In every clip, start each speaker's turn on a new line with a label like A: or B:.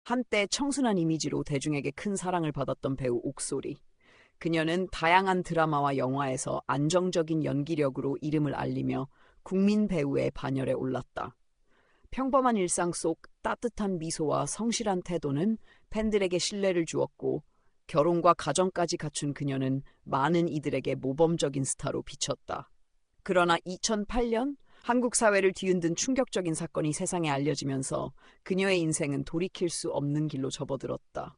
A: 한때 청순한 이미지로 대중에게 큰 사랑을 받았던 배우 옥소리. 그녀는 다양한 드라마와 영화에서 안정적인 연기력으로 이름을 알리며 국민 배우의 반열에 올랐다. 평범한 일상 속 따뜻한 미소와 성실한 태도는 팬들에게 신뢰를 주었고, 결혼과 가정까지 갖춘 그녀는 많은 이들에게 모범적인 스타로 비쳤다. 그러나 2008년 한국 사회를 뒤흔든 충격적인 사건이 세상에 알려지면서 그녀의 인생은 돌이킬 수 없는 길로 접어들었다.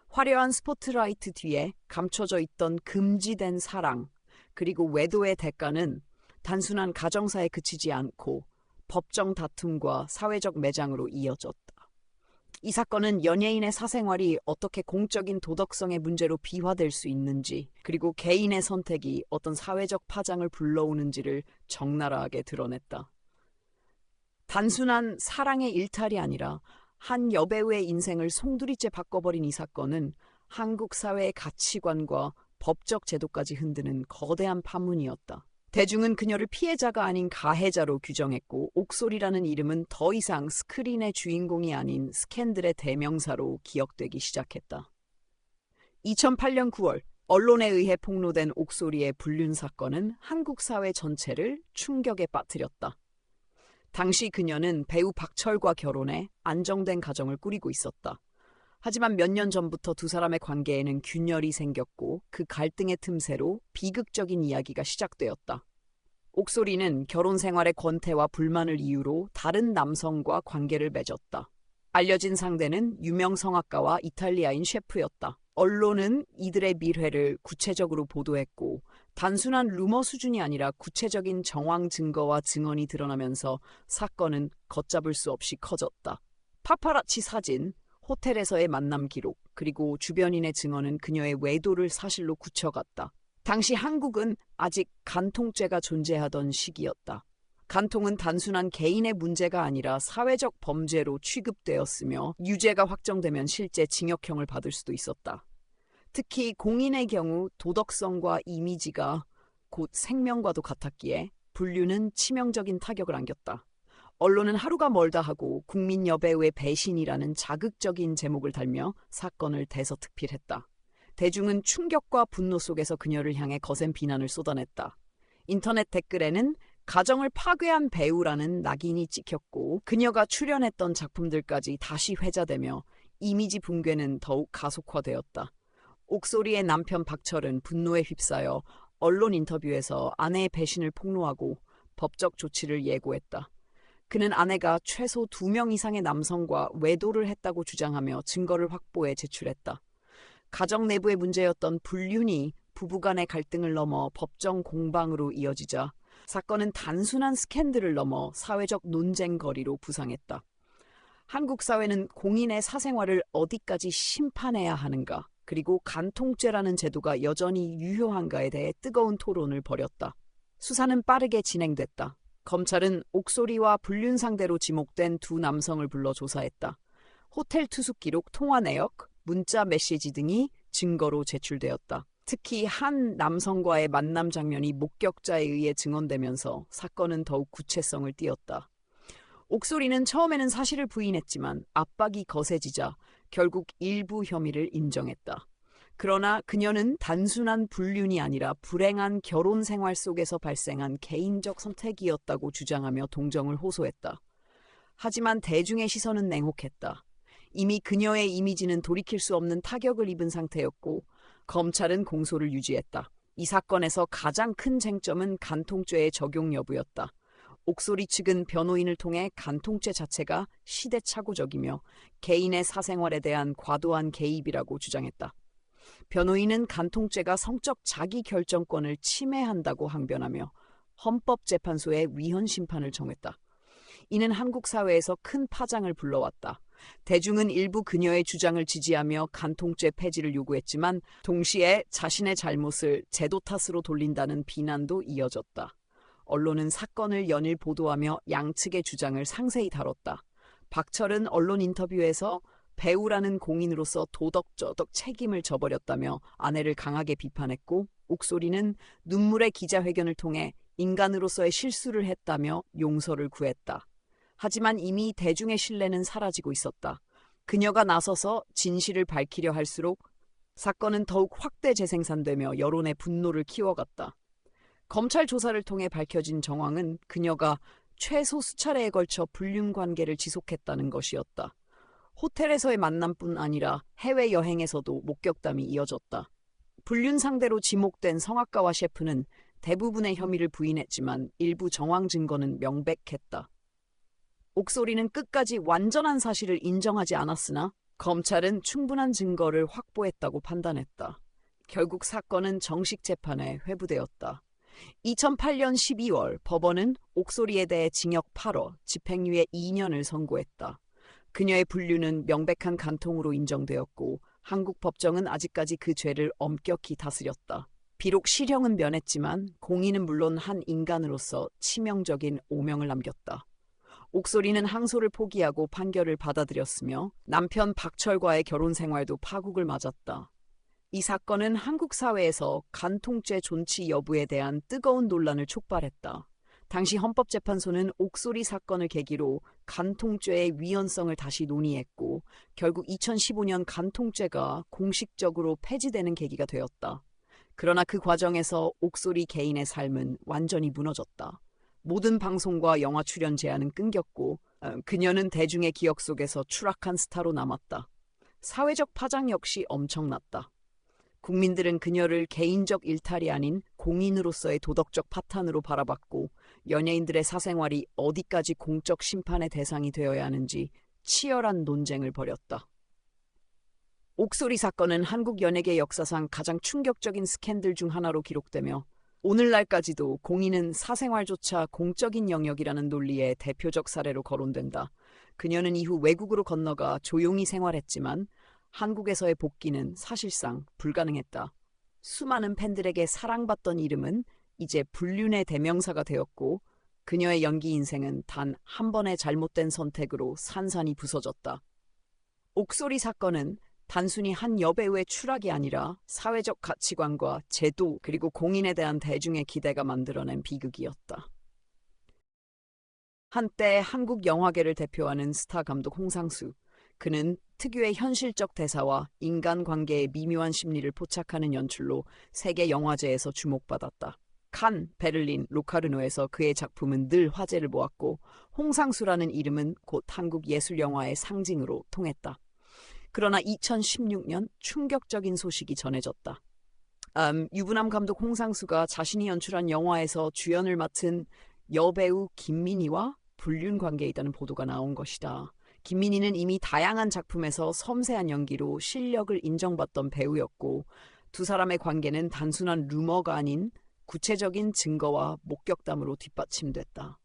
A: 화려한 스포트라이트 뒤에 감춰져 있던 금지된 사랑, 그리고 외도의 대가는 단순한 가정사에 그치지 않고 법정 다툼과 사회적 매장으로 이어졌다. 이 사건은 연예인의 사생활이 어떻게 공적인 도덕성의 문제로 비화될 수 있는지, 그리고 개인의 선택이 어떤 사회적 파장을 불러오는지를 적나라하게 드러냈다. 단순한 사랑의 일탈이 아니라 한 여배우의 인생을 송두리째 바꿔버린 이 사건은 한국 사회의 가치관과 법적 제도까지 흔드는 거대한 파문이었다. 대중은 그녀를 피해자가 아닌 가해자로 규정했고, 옥소리라는 이름은 더 이상 스크린의 주인공이 아닌 스캔들의 대명사로 기억되기 시작했다. 2008년 9월, 언론에 의해 폭로된 옥소리의 불륜 사건은 한국 사회 전체를 충격에 빠뜨렸다. 당시 그녀는 배우 박철과 결혼해 안정된 가정을 꾸리고 있었다. 하지만 몇 년 전부터 두 사람의 관계에는 균열이 생겼고, 그 갈등의 틈새로 비극적인 이야기가 시작되었다. 옥소리는 결혼 생활의 권태와 불만을 이유로 다른 남성과 관계를 맺었다. 알려진 상대는 유명 성악가와 이탈리아인 셰프였다. 언론은 이들의 밀회를 구체적으로 보도했고, 단순한 루머 수준이 아니라 구체적인 정황 증거와 증언이 드러나면서 사건은 걷잡을 수 없이 커졌다. 파파라치 사진, 호텔에서의 만남 기록, 그리고 주변인의 증언은 그녀의 외도를 사실로 굳혀갔다. 당시 한국은 아직 간통죄가 존재하던 시기였다. 간통은 단순한 개인의 문제가 아니라 사회적 범죄로 취급되었으며, 유죄가 확정되면 실제 징역형을 받을 수도 있었다. 특히 공인의 경우 도덕성과 이미지가 곧 생명과도 같았기에 불륜은 치명적인 타격을 안겼다. 언론은 하루가 멀다 하고 국민 여배우의 배신이라는 자극적인 제목을 달며 사건을 대서특필했다. 대중은 충격과 분노 속에서 그녀를 향해 거센 비난을 쏟아냈다. 인터넷 댓글에는 가정을 파괴한 배우라는 낙인이 찍혔고, 그녀가 출연했던 작품들까지 다시 회자되며 이미지 붕괴는 더욱 가속화되었다. 옥소리의 남편 박철은 분노에 휩싸여 언론 인터뷰에서 아내의 배신을 폭로하고 법적 조치를 예고했다. 그는 아내가 최소 2명 이상의 남성과 외도를 했다고 주장하며 증거를 확보해 제출했다. 가정 내부의 문제였던 불륜이 부부간의 갈등을 넘어 법정 공방으로 이어지자 사건은 단순한 스캔들을 넘어 사회적 논쟁거리로 부상했다. 한국 사회는 공인의 사생활을 어디까지 심판해야 하는가, 그리고 간통죄라는 제도가 여전히 유효한가에 대해 뜨거운 토론을 벌였다. 수사는 빠르게 진행됐다. 검찰은 옥소리와 불륜 상대로 지목된 두 남성을 불러 조사했다. 호텔 투숙 기록, 통화 내역, 문자 메시지 등이 증거로 제출되었다. 특히 한 남성과의 만남 장면이 목격자에 의해 증언되면서 사건은 더욱 구체성을 띠었다. 옥소리는 처음에는 사실을 부인했지만 압박이 거세지자 결국 일부 혐의를 인정했다. 그러나 그녀는 단순한 불륜이 아니라 불행한 결혼 생활 속에서 발생한 개인적 선택이었다고 주장하며 동정을 호소했다. 하지만 대중의 시선은 냉혹했다. 이미 그녀의 이미지는 돌이킬 수 없는 타격을 입은 상태였고, 검찰은 공소를 유지했다. 이 사건에서 가장 큰 쟁점은 간통죄의 적용 여부였다. 옥소리 측은 변호인을 통해 간통죄 자체가 시대착오적이며 개인의 사생활에 대한 과도한 개입이라고 주장했다. 변호인은 간통죄가 성적 자기결정권을 침해한다고 항변하며 헌법재판소에 위헌 심판을 정했다. 이는 한국 사회에서 큰 파장을 불러왔다. 대중은 일부 그녀의 주장을 지지하며 간통죄 폐지를 요구했지만, 동시에 자신의 잘못을 제도 탓으로 돌린다는 비난도 이어졌다. 언론은 사건을 연일 보도하며 양측의 주장을 상세히 다뤘다. 박철은 언론 인터뷰에서 배우라는 공인으로서 도덕적 책임을 져버렸다며 아내를 강하게 비판했고, 옥소리는 눈물의 기자회견을 통해 인간으로서의 실수를 했다며 용서를 구했다. 하지만 이미 대중의 신뢰는 사라지고 있었다. 그녀가 나서서 진실을 밝히려 할수록 사건은 더욱 확대 재생산되며 여론의 분노를 키워갔다. 검찰 조사를 통해 밝혀진 정황은 그녀가 최소 수차례에 걸쳐 불륜 관계를 지속했다는 것이었다. 호텔에서의 만남뿐 아니라 해외여행에서도 목격담이 이어졌다. 불륜 상대로 지목된 성악가와 셰프는 대부분의 혐의를 부인했지만 일부 정황 증거는 명백했다. 옥소리는 끝까지 완전한 사실을 인정하지 않았으나 검찰은 충분한 증거를 확보했다고 판단했다. 결국 사건은 정식 재판에 회부되었다. 2008년 12월 법원은 옥소리에 대해 징역 8월, 집행유예 2년을 선고했다. 그녀의 불륜은 명백한 간통으로 인정되었고 한국 법정은 아직까지 그 죄를 엄격히 다스렸다. 비록 실형은 면했지만 공인은 물론 한 인간으로서 치명적인 오명을 남겼다. 옥소리는 항소를 포기하고 판결을 받아들였으며 남편 박철과의 결혼 생활도 파국을 맞았다. 이 사건은 한국 사회에서 간통죄 존치 여부에 대한 뜨거운 논란을 촉발했다. 당시 헌법재판소는 옥소리 사건을 계기로 간통죄의 위헌성을 다시 논의했고 결국 2015년 간통죄가 공식적으로 폐지되는 계기가 되었다. 그러나 그 과정에서 옥소리 개인의 삶은 완전히 무너졌다. 모든 방송과 영화 출연 제안은 끊겼고 그녀는 대중의 기억 속에서 추락한 스타로 남았다. 사회적 파장 역시 엄청났다. 국민들은 그녀를 개인적 일탈이 아닌 공인으로서의 도덕적 파탄으로 바라봤고 연예인들의 사생활이 어디까지 공적 심판의 대상이 되어야 하는지 치열한 논쟁을 벌였다. 옥소리 사건은 한국 연예계 역사상 가장 충격적인 스캔들 중 하나로 기록되며 오늘날까지도 공인은 사생활조차 공적인 영역이라는 논리의 대표적 사례로 거론된다. 그녀는 이후 외국으로 건너가 조용히 생활했지만 한국에서의 복귀는 사실상 불가능했다. 수많은 팬들에게 사랑받던 이름은 이제 불륜의 대명사가 되었고 그녀의 연기 인생은 단 한 번의 잘못된 선택으로 산산이 부서졌다. 옥소리 사건은 단순히 한 여배우의 추락이 아니라 사회적 가치관과 제도 그리고 공인에 대한 대중의 기대가 만들어낸 비극이었다. 한때 한국 영화계를 대표하는 스타 감독 홍상수. 그는 특유의 현실적 대사와 인간관계의 미묘한 심리를 포착하는 연출로 세계 영화제에서 주목받았다. 칸, 베를린, 로카르노에서 그의 작품은 늘 화제를 모았고 홍상수라는 이름은 곧 한국 예술영화의 상징으로 통했다. 그러나 2016년 충격적인 소식이 전해졌다. 유부남 감독 홍상수가 자신이 연출한 영화에서 주연을 맡은 여배우 김민희와 불륜 관계에 있다는 보도가 나온 것이다. 김민희는 이미 다양한 작품에서 섬세한 연기로 실력을 인정받던 배우였고 두 사람의 관계는 단순한 루머가 아닌 구체적인 증거와 목격담으로 뒷받침됐다.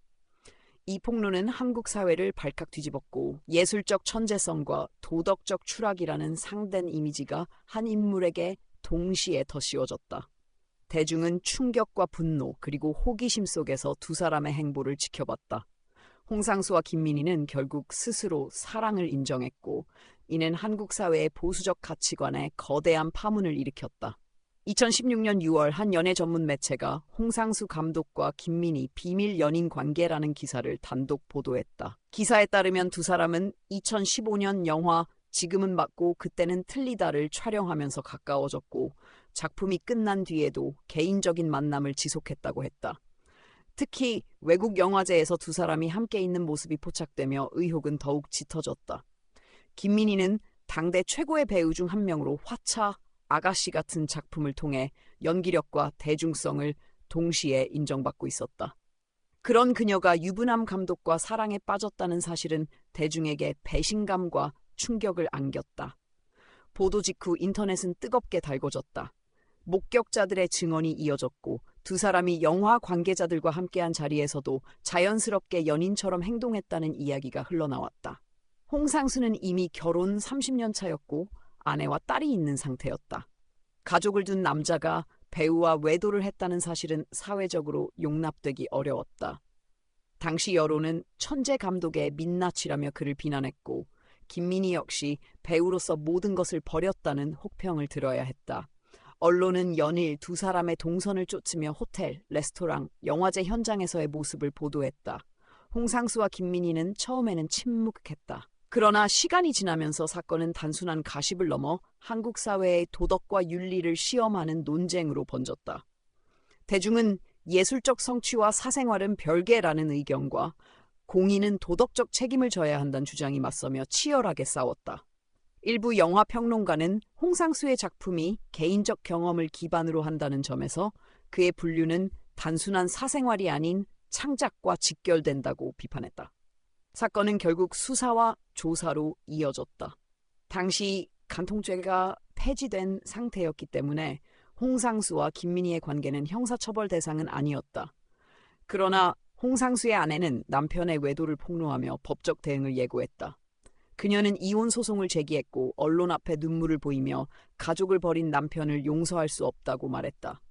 A: 이 폭로는 한국 사회를 발칵 뒤집었고 예술적 천재성과 도덕적 추락이라는 상된 이미지가 한 인물에게 동시에 덧씌워졌다. 대중은 충격과 분노 그리고 호기심 속에서 두 사람의 행보를 지켜봤다. 홍상수와 김민희는 결국 스스로 사랑을 인정했고 이는 한국 사회의 보수적 가치관에 거대한 파문을 일으켰다. 2016년 6월 한 연예 전문 매체가 홍상수 감독과 김민희 비밀 연인 관계라는 기사를 단독 보도했다. 기사에 따르면 두 사람은 2015년 영화 지금은 맞고 그때는 틀리다를 촬영하면서 가까워졌고 작품이 끝난 뒤에도 개인적인 만남을 지속했다고 했다. 특히 외국 영화제에서 두 사람이 함께 있는 모습이 포착되며 의혹은 더욱 짙어졌다. 김민희는 당대 최고의 배우 중 한 명으로 화차, 아가씨 같은 작품을 통해 연기력과 대중성을 동시에 인정받고 있었다. 그런 그녀가 유부남 감독과 사랑에 빠졌다는 사실은 대중에게 배신감과 충격을 안겼다. 보도 직후 인터넷은 뜨겁게 달궈졌다. 목격자들의 증언이 이어졌고 두 사람이 영화 관계자들과 함께한 자리에서도 자연스럽게 연인처럼 행동했다는 이야기가 흘러나왔다. 홍상수는 이미 결혼 30년 차였고 아내와 딸이 있는 상태였다. 가족을 둔 남자가 배우와 외도를 했다는 사실은 사회적으로 용납되기 어려웠다. 당시 여론은 천재 감독의 민낯이라며 그를 비난했고 김민희 역시 배우로서 모든 것을 버렸다는 혹평을 들어야 했다. 언론은 연일 두 사람의 동선을 쫓으며 호텔, 레스토랑, 영화제 현장에서의 모습을 보도했다. 홍상수와 김민희는 처음에는 침묵했다. 그러나 시간이 지나면서 사건은 단순한 가십을 넘어 한국 사회의 도덕과 윤리를 시험하는 논쟁으로 번졌다. 대중은 예술적 성취와 사생활은 별개라는 의견과 공인은 도덕적 책임을 져야 한다는 주장이 맞서며 치열하게 싸웠다. 일부 영화 평론가는 홍상수의 작품이 개인적 경험을 기반으로 한다는 점에서 그의 분류는 단순한 사생활이 아닌 창작과 직결된다고 비판했다. 사건은 결국 수사와 조사로 이어졌다. 당시 간통죄가 폐지된 상태였기 때문에 홍상수와 김민희의 관계는 형사처벌 대상은 아니었다. 그러나 홍상수의 아내는 남편의 외도를 폭로하며 법적 대응을 예고했다. 그녀는 이혼 소송을 제기했고 언론 앞에 눈물을 보이며 가족을 버린 남편을 용서할 수 없다고 말했다.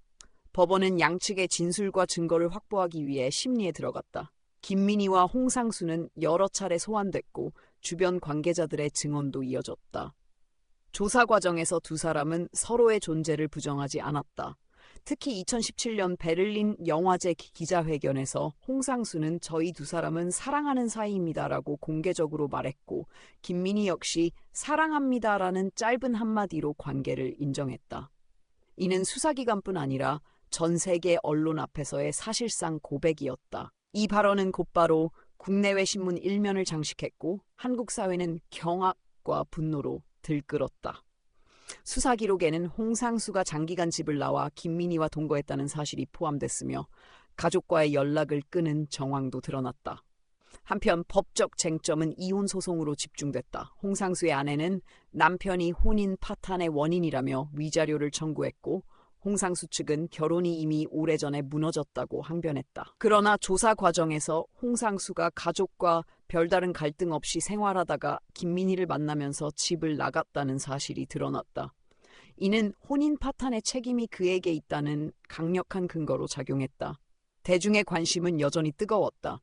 A: 법원은 양측의 진술과 증거를 확보하기 위해 심리에 들어갔다. 김민희와 홍상수는 여러 차례 소환됐고 주변 관계자들의 증언도 이어졌다. 조사 과정에서 두 사람은 서로의 존재를 부정하지 않았다. 특히 2017년 베를린 영화제 기자회견에서 홍상수는 저희 두 사람은 사랑하는 사이입니다라고 공개적으로 말했고 김민희 역시 사랑합니다라는 짧은 한마디로 관계를 인정했다. 이는 수사기관뿐 아니라 전 세계 언론 앞에서의 사실상 고백이었다. 이 발언은 곧바로 국내외 신문 1면을 장식했고 한국 사회는 경악과 분노로 들끓었다. 수사 기록에는 홍상수가 장기간 집을 나와 김민희와 동거했다는 사실이 포함됐으며 가족과의 연락을 끊은 정황도 드러났다. 한편 법적 쟁점은 이혼 소송으로 집중됐다. 홍상수의 아내는 남편이 혼인 파탄의 원인이라며 위자료를 청구했고 홍상수 측은 결혼이 이미 오래전에 무너졌다고 항변했다. 그러나 조사 과정에서 홍상수가 가족과 별다른 갈등 없이 생활하다가 김민희를 만나면서 집을 나갔다는 사실이 드러났다. 이는 혼인 파탄의 책임이 그에게 있다는 강력한 근거로 작용했다. 대중의 관심은 여전히 뜨거웠다.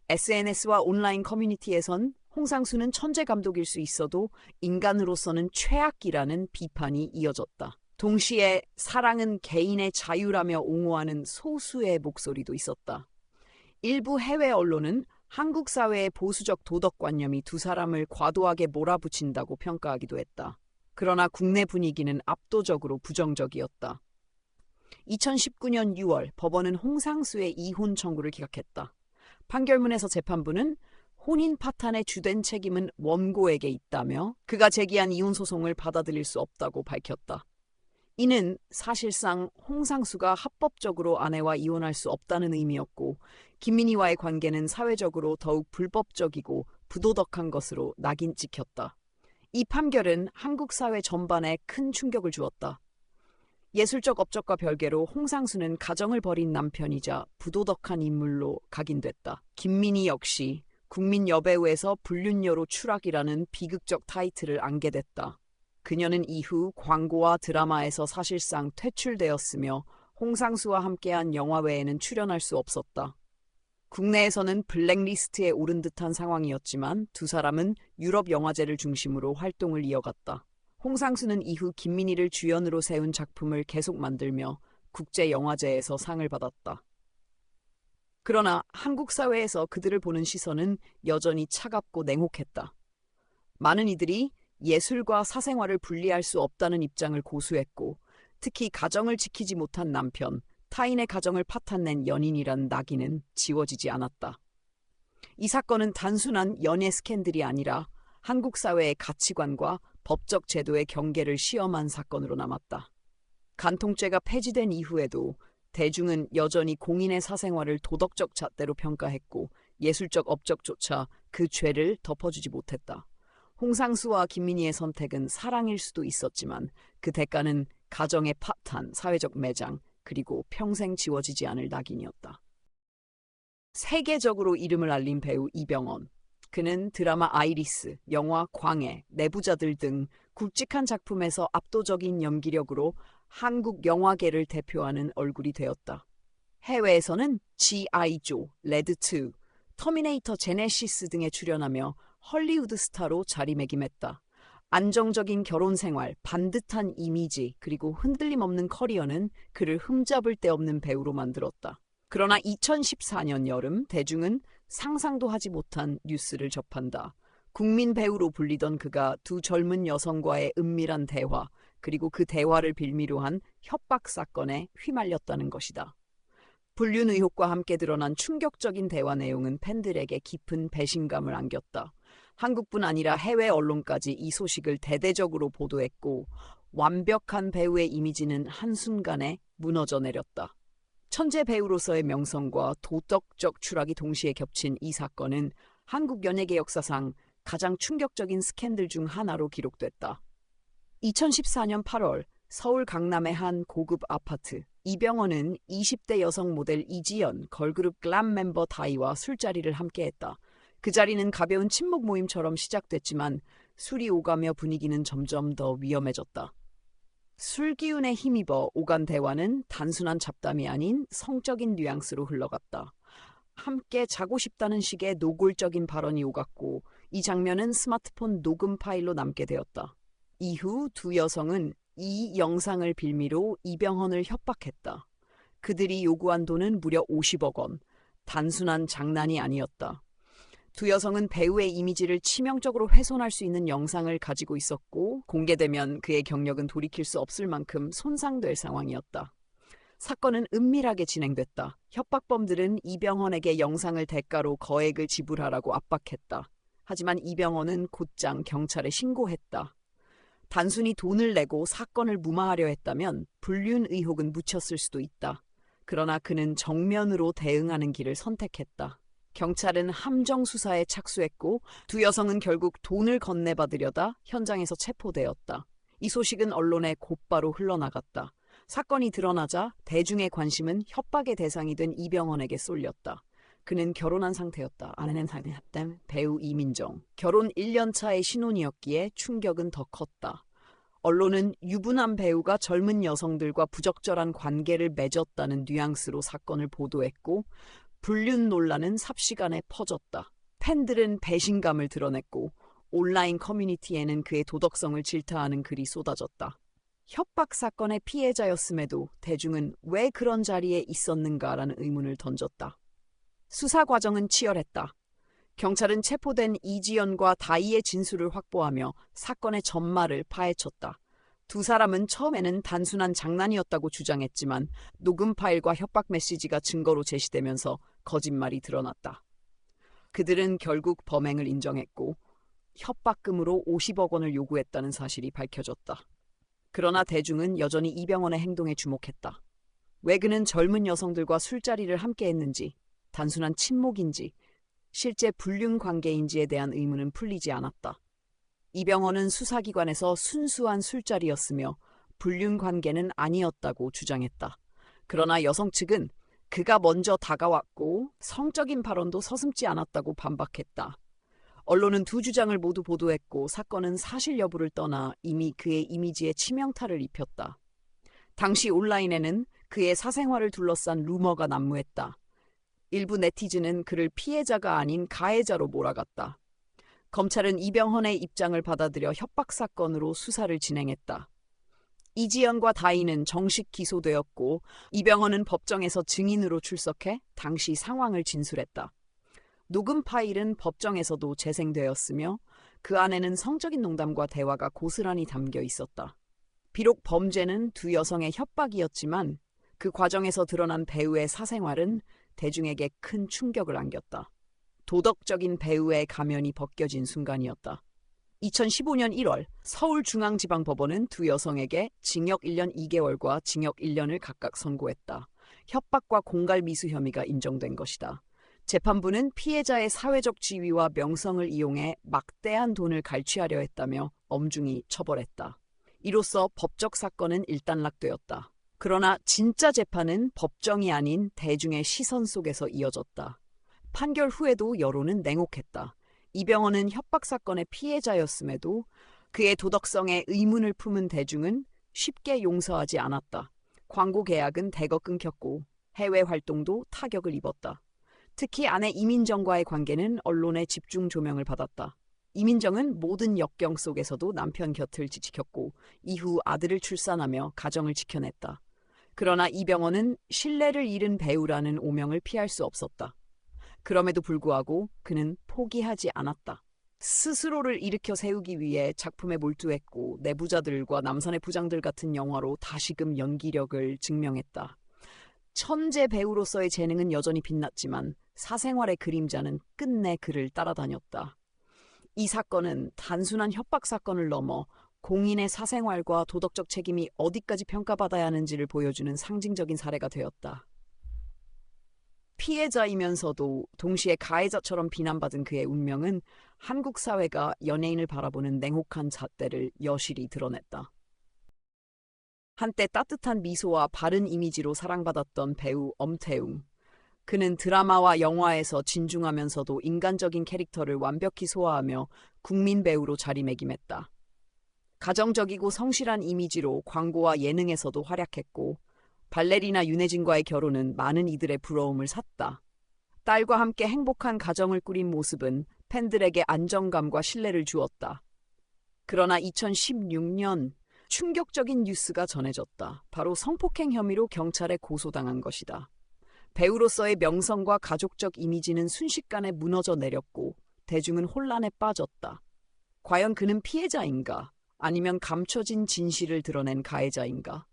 A: SNS와 온라인 커뮤니티에선 홍상수는 천재 감독일 수 있어도 인간으로서는 최악이라는 비판이 이어졌다. 동시에 사랑은 개인의 자유라며 옹호하는 소수의 목소리도 있었다. 일부 해외 언론은 한국 사회의 보수적 도덕관념이 두 사람을 과도하게 몰아붙인다고 평가하기도 했다. 그러나 국내 분위기는 압도적으로 부정적이었다. 2019년 6월 법원은 홍상수의 이혼 청구를 기각했다. 판결문에서 재판부는 혼인 파탄의 주된 책임은 원고에게 있다며 그가 제기한 이혼 소송을 받아들일 수 없다고 밝혔다. 이는 사실상 홍상수가 합법적으로 아내와 이혼할 수 없다는 의미였고 김민희와의 관계는 사회적으로 더욱 불법적이고 부도덕한 것으로 낙인 찍혔다. 이 판결은 한국 사회 전반에 큰 충격을 주었다. 예술적 업적과 별개로 홍상수는 가정을 버린 남편이자 부도덕한 인물로 각인됐다. 김민희 역시 국민 여배우에서 불륜녀로 추락이라는 비극적 타이틀을 안게 됐다. 그녀는 이후 광고와 드라마에서 사실상 퇴출되었으며 홍상수와 함께한 영화 외에는 출연할 수 없었다. 국내에서는 블랙리스트에 오른 듯한 상황이었지만 두 사람은 유럽 영화제를 중심으로 활동을 이어갔다. 홍상수는 이후 김민희를 주연으로 세운 작품을 계속 만들며 국제영화제에서 상을 받았다. 그러나 한국 사회에서 그들을 보는 시선은 여전히 차갑고 냉혹했다. 많은 이들이 예술과 사생활을 분리할 수 없다는 입장을 고수했고 특히 가정을 지키지 못한 남편, 타인의 가정을 파탄낸 연인이란 낙인은 지워지지 않았다. 이 사건은 단순한 연애 스캔들이 아니라 한국 사회의 가치관과 법적 제도의 경계를 시험한 사건으로 남았다. 간통죄가 폐지된 이후에도 대중은 여전히 공인의 사생활을 도덕적 잣대로 평가했고 예술적 업적조차 그 죄를 덮어주지 못했다. 홍상수와 김민희의 선택은 사랑일 수도 있었지만 그 대가는 가정의 파탄, 사회적 매장, 그리고 평생 지워지지 않을 낙인이었다. 세계적으로 이름을 알린 배우 이병헌. 그는 드라마 아이리스, 영화 광해, 내부자들 등 굵직한 작품에서 압도적인 연기력으로 한국 영화계를 대표하는 얼굴이 되었다. 해외에서는 G.I. 조, 레드2, 터미네이터 제네시스 등에 출연하며 헐리우드 스타로 자리매김했다. 안정적인 결혼 생활, 반듯한 이미지, 그리고 흔들림 없는 커리어는 그를 흠잡을 데 없는 배우로 만들었다. 그러나 2014년 여름 대중은 상상도 하지 못한 뉴스를 접한다. 국민 배우로 불리던 그가 두 젊은 여성과의 은밀한 대화, 그리고 그 대화를 빌미로 한 협박 사건에 휘말렸다는 것이다. 불륜 의혹과 함께 드러난 충격적인 대화 내용은 팬들에게 깊은 배신감을 안겼다. 한국뿐 아니라 해외 언론까지 이 소식을 대대적으로 보도했고, 완벽한 배우의 이미지는 한순간에 무너져 내렸다. 천재 배우로서의 명성과 도덕적 추락이 동시에 겹친 이 사건은 한국 연예계 역사상 가장 충격적인 스캔들 중 하나로 기록됐다. 2014년 8월 서울 강남의 한 고급 아파트, 이병헌은 20대 여성 모델 이지연, 걸그룹 글램 멤버 다이와 술자리를 함께했다. 그 자리는 가벼운 친목 모임처럼 시작됐지만 술이 오가며 분위기는 점점 더 위험해졌다. 술 기운에 힘입어 오간 대화는 단순한 잡담이 아닌 성적인 뉘앙스로 흘러갔다. 함께 자고 싶다는 식의 노골적인 발언이 오갔고, 이 장면은 스마트폰 녹음 파일로 남게 되었다. 이후 두 여성은 이 영상을 빌미로 이병헌을 협박했다. 그들이 요구한 돈은 무려 50억 원. 단순한 장난이 아니었다. 두 여성은 배우의 이미지를 치명적으로 훼손할 수 있는 영상을 가지고 있었고, 공개되면 그의 경력은 돌이킬 수 없을 만큼 손상될 상황이었다. 사건은 은밀하게 진행됐다. 협박범들은 이병헌에게 영상을 대가로 거액을 지불하라고 압박했다. 하지만 이병헌은 곧장 경찰에 신고했다. 단순히 돈을 내고 사건을 무마하려 했다면 불륜 의혹은 묻혔을 수도 있다. 그러나 그는 정면으로 대응하는 길을 선택했다. 경찰은 함정 수사에 착수했고, 두 여성은 결국 돈을 건네받으려다 현장에서 체포되었다. 이 소식은 언론에 곧바로 흘러나갔다. 사건이 드러나자 대중의 관심은 협박의 대상이 된 이병헌에게 쏠렸다. 그는 결혼한 상태였다. 아내는 상태였던 배우 이민정. 결혼 1년 차의 신혼이었기에 충격은 더 컸다. 언론은 유부남 배우가 젊은 여성들과 부적절한 관계를 맺었다는 뉘앙스로 사건을 보도했고, 불륜 논란은 삽시간에 퍼졌다. 팬들은 배신감을 드러냈고, 온라인 커뮤니티에는 그의 도덕성을 질타하는 글이 쏟아졌다. 협박 사건의 피해자였음에도 대중은 왜 그런 자리에 있었는가라는 의문을 던졌다. 수사 과정은 치열했다. 경찰은 체포된 이지연과 다이의 진술을 확보하며 사건의 전말을 파헤쳤다. 두 사람은 처음에는 단순한 장난이었다고 주장했지만 녹음 파일과 협박 메시지가 증거로 제시되면서 거짓말이 드러났다. 그들은 결국 범행을 인정했고 협박금으로 50억 원을 요구했다는 사실이 밝혀졌다. 그러나 대중은 여전히 이병헌의 행동에 주목했다. 왜 그는 젊은 여성들과 술자리를 함께했는지, 단순한 친목인지, 실제 불륜 관계인지에 대한 의문은 풀리지 않았다. 이병헌은 수사기관에서 순수한 술자리였으며 불륜 관계는 아니었다고 주장했다. 그러나 여성 측은 그가 먼저 다가왔고 성적인 발언도 서슴지 않았다고 반박했다. 언론은 두 주장을 모두 보도했고 사건은 사실 여부를 떠나 이미 그의 이미지에 치명타를 입혔다. 당시 온라인에는 그의 사생활을 둘러싼 루머가 난무했다. 일부 네티즌은 그를 피해자가 아닌 가해자로 몰아갔다. 검찰은 이병헌의 입장을 받아들여 협박 사건으로 수사를 진행했다. 이지연과 다희는 정식 기소되었고 이병헌은 법정에서 증인으로 출석해 당시 상황을 진술했다. 녹음 파일은 법정에서도 재생되었으며 그 안에는 성적인 농담과 대화가 고스란히 담겨 있었다. 비록 범죄는 두 여성의 협박이었지만 그 과정에서 드러난 배우의 사생활은 대중에게 큰 충격을 안겼다. 도덕적인 배우의 가면이 벗겨진 순간이었다. 2015년 1월 서울중앙지방법원은 두 여성에게 징역 1년 2개월과 징역 1년을 각각 선고했다. 협박과 공갈미수 혐의가 인정된 것이다. 재판부는 피해자의 사회적 지위와 명성을 이용해 막대한 돈을 갈취하려 했다며 엄중히 처벌했다. 이로써 법적 사건은 일단락되었다. 그러나 진짜 재판은 법정이 아닌 대중의 시선 속에서 이어졌다. 판결 후에도 여론은 냉혹했다. 이병헌은 협박 사건의 피해자였음에도 그의 도덕성에 의문을 품은 대중은 쉽게 용서하지 않았다. 광고 계약은 대거 끊겼고 해외 활동도 타격을 입었다. 특히 아내 이민정과의 관계는 언론의 집중 조명을 받았다. 이민정은 모든 역경 속에서도 남편 곁을 지켰고 이후 아들을 출산하며 가정을 지켜냈다. 그러나 이병헌은 신뢰를 잃은 배우라는 오명을 피할 수 없었다. 그럼에도 불구하고 그는 포기하지 않았다. 스스로를 일으켜 세우기 위해 작품에 몰두했고 내부자들과 남산의 부장들 같은 영화로 다시금 연기력을 증명했다. 천재 배우로서의 재능은 여전히 빛났지만 사생활의 그림자는 끝내 그를 따라다녔다. 이 사건은 단순한 협박 사건을 넘어 공인의 사생활과 도덕적 책임이 어디까지 평가받아야 하는지를 보여주는 상징적인 사례가 되었다. 피해자이면서도 동시에 가해자처럼 비난받은 그의 운명은 한국 사회가 연예인을 바라보는 냉혹한 잣대를 여실히 드러냈다. 한때 따뜻한 미소와 바른 이미지로 사랑받았던 배우 엄태웅. 그는 드라마와 영화에서 진중하면서도 인간적인 캐릭터를 완벽히 소화하며 국민 배우로 자리매김했다. 가정적이고 성실한 이미지로 광고와 예능에서도 활약했고 발레리나 윤혜진과의 결혼은 많은 이들의 부러움을 샀다. 딸과 함께 행복한 가정을 꾸린 모습은 팬들에게 안정감과 신뢰를 주었다. 그러나 2016년 충격적인 뉴스가 전해졌다. 바로 성폭행 혐의로 경찰에 고소당한 것이다. 배우로서의 명성과 가족적 이미지는 순식간에 무너져 내렸고 대중은 혼란에 빠졌다. 과연 그는 피해자인가? 아니면 감춰진 진실을 드러낸 가해자인가?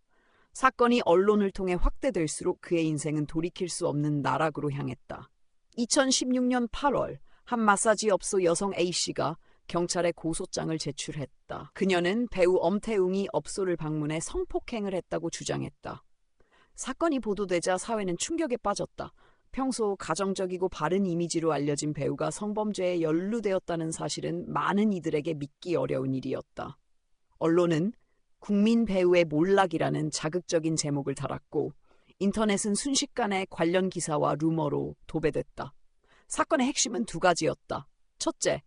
A: 사건이 언론을 통해 확대될수록 그의 인생은 돌이킬 수 없는 나락으로 향했다. 2016년 8월 한 마사지업소 여성 A씨가 경찰에 고소장을 제출했다. 그녀는 배우 엄태웅이 업소를 방문해 성폭행을 했다고 주장했다. 사건이 보도되자 사회는 충격에 빠졌다. 평소 가정적이고 바른 이미지로 알려진 배우가 성범죄에 연루되었다는 사실은 많은 이들에게 믿기 어려운 일이었다. 언론은 국민 배우의 몰락이라는 자극적인 제목을 달았고 인터넷은 순식간에 관련 기사와 루머로 도배됐다. 사건의 핵심은 두 가지였다. 첫째,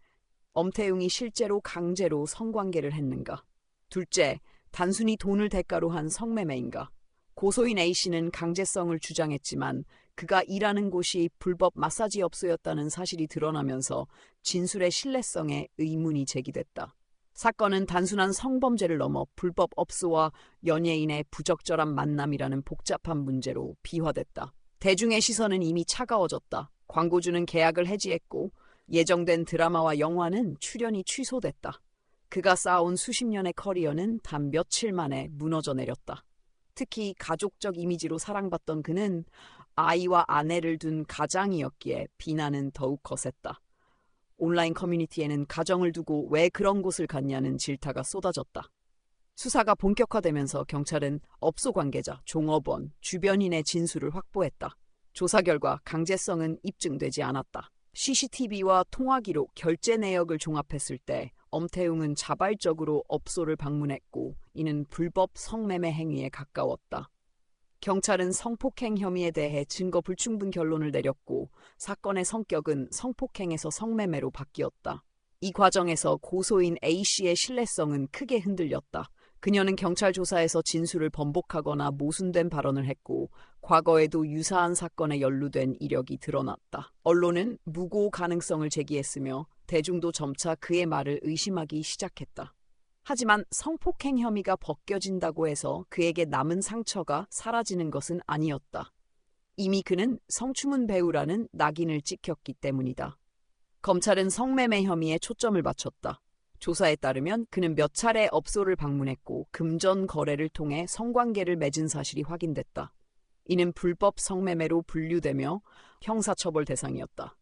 A: 엄태웅이 실제로 강제로 성관계를 했는가? 둘째, 단순히 돈을 대가로 한 성매매인가? 고소인 A씨는 강제성을 주장했지만 그가 일하는 곳이 불법 마사지업소였다는 사실이 드러나면서 진술의 신뢰성에 의문이 제기됐다. 사건은 단순한 성범죄를 넘어 불법 업소와 연예인의 부적절한 만남이라는 복잡한 문제로 비화됐다. 대중의 시선은 이미 차가워졌다. 광고주는 계약을 해지했고 예정된 드라마와 영화는 출연이 취소됐다. 그가 쌓아온 수십 년의 커리어는 단 며칠 만에 무너져 내렸다. 특히 가족적 이미지로 사랑받던 그는 아이와 아내를 둔 가장이었기에 비난은 더욱 거셌다. 온라인 커뮤니티에는 가정을 두고 왜 그런 곳을 갔냐는 질타가 쏟아졌다. 수사가 본격화되면서 경찰은 업소 관계자, 종업원, 주변인의 진술을 확보했다. 조사 결과 강제성은 입증되지 않았다. CCTV와 통화 기록, 결제 내역을 종합했을 때 엄태웅은 자발적으로 업소를 방문했고 이는 불법 성매매 행위에 가까웠다. 경찰은 성폭행 혐의에 대해 증거 불충분 결론을 내렸고 사건의 성격은 성폭행에서 성매매로 바뀌었다. 이 과정에서 고소인 A씨의 신뢰성은 크게 흔들렸다. 그녀는 경찰 조사에서 진술을 번복하거나 모순된 발언을 했고 과거에도 유사한 사건에 연루된 이력이 드러났다. 언론은 무고 가능성을 제기했으며 대중도 점차 그의 말을 의심하기 시작했다. 하지만 성폭행 혐의가 벗겨진다고 해서 그에게 남은 상처가 사라지는 것은 아니었다. 이미 그는 성추문 배우라는 낙인을 찍혔기 때문이다. 검찰은 성매매 혐의에 초점을 맞췄다. 조사에 따르면 그는 몇 차례 업소를 방문했고 금전 거래를 통해 성관계를 맺은 사실이 확인됐다. 이는 불법 성매매로 분류되며 형사처벌 대상이었다.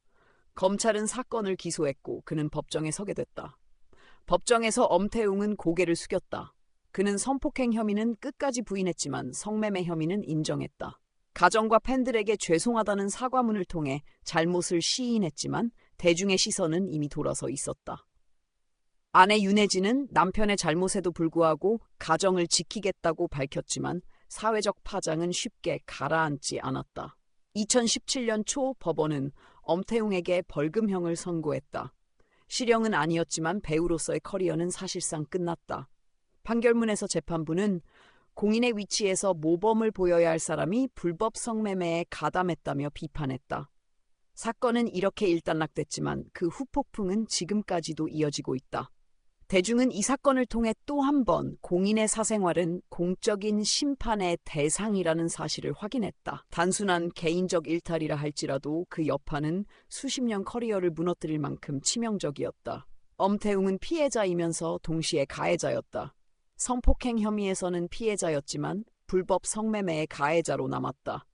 A: 검찰은 사건을 기소했고 그는 법정에 서게 됐다. 법정에서 엄태웅은 고개를 숙였다. 그는 성폭행 혐의는 끝까지 부인했지만 성매매 혐의는 인정했다. 가정과 팬들에게 죄송하다는 사과문을 통해 잘못을 시인했지만 대중의 시선은 이미 돌아서 있었다. 아내 윤혜진은 남편의 잘못에도 불구하고 가정을 지키겠다고 밝혔지만 사회적 파장은 쉽게 가라앉지 않았다. 2017년 초 법원은 엄태웅에게 벌금형을 선고했다. 실형은 아니었지만 배우로서의 커리어는 사실상 끝났다. 판결문에서 재판부는 공인의 위치에서 모범을 보여야 할 사람이 불법 성매매에 가담했다며 비판했다. 사건은 이렇게 일단락됐지만 그 후폭풍은 지금까지도 이어지고 있다. 대중은 이 사건을 통해 또 한 번 공인의 사생활은 공적인 심판의 대상이라는 사실을 확인했다. 단순한 개인적 일탈이라 할지라도 그 여파는 수십 년 커리어를 무너뜨릴 만큼 치명적이었다. 엄태웅은 피해자이면서 동시에 가해자였다. 성폭행 혐의에서는 피해자였지만 불법 성매매의 가해자로 남았다.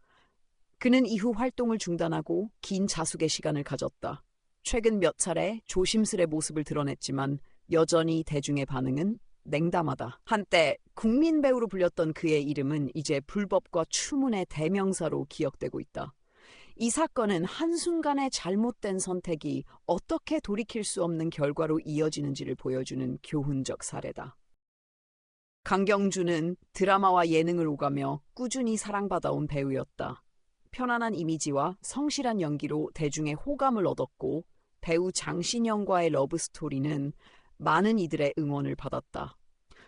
A: 그는 이후 활동을 중단하고 긴 자숙의 시간을 가졌다. 최근 몇 차례 조심스레 모습을 드러냈지만 여전히 대중의 반응은 냉담하다. 한때 국민 배우로 불렸던 그의 이름은 이제 불법과 추문의 대명사로 기억되고 있다. 이 사건은 한순간의 잘못된 선택이 어떻게 돌이킬 수 없는 결과로 이어지는지를 보여주는 교훈적 사례다. 강경준은 드라마와 예능을 오가며 꾸준히 사랑받아온 배우였다. 편안한 이미지와 성실한 연기로 대중의 호감을 얻었고 배우 장신영과의 러브스토리는 많은 이들의 응원을 받았다.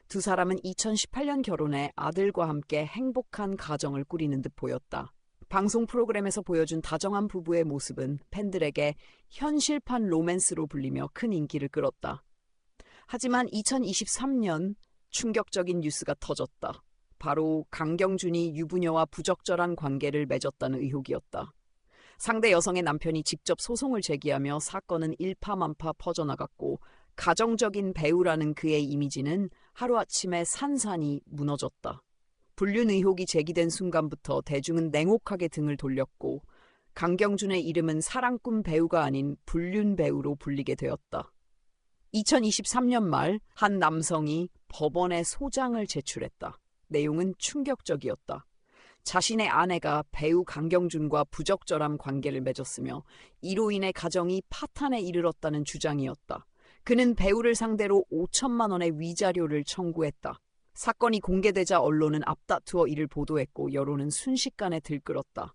A: 두 사람은 2018년 결혼해 아들과 함께 행복한 가정을 꾸리는 듯 보였다. 방송 프로그램에서 보여준 다정한 부부의 모습은 팬들에게 현실판 로맨스로 불리며 큰 인기를 끌었다. 하지만 2023년 충격적인 뉴스가 터졌다. 바로 강경준이 유부녀와 부적절한 관계를 맺었다는 의혹이었다. 상대 여성의 남편이 직접 소송을 제기하며 사건은 일파만파 퍼져나갔고 가정적인 배우라는 그의 이미지는 하루아침에 산산이 무너졌다. 불륜 의혹이 제기된 순간부터 대중은 냉혹하게 등을 돌렸고 강경준의 이름은 사랑꾼 배우가 아닌 불륜 배우로 불리게 되었다. 2023년 말 한 남성이 법원에 소장을 제출했다. 내용은 충격적이었다. 자신의 아내가 배우 강경준과 부적절한 관계를 맺었으며 이로 인해 가정이 파탄에 이르렀다는 주장이었다. 그는 배우를 상대로 5천만 원의 위자료를 청구했다. 사건이 공개되자 언론은 앞다투어 이를 보도했고 여론은 순식간에 들끓었다.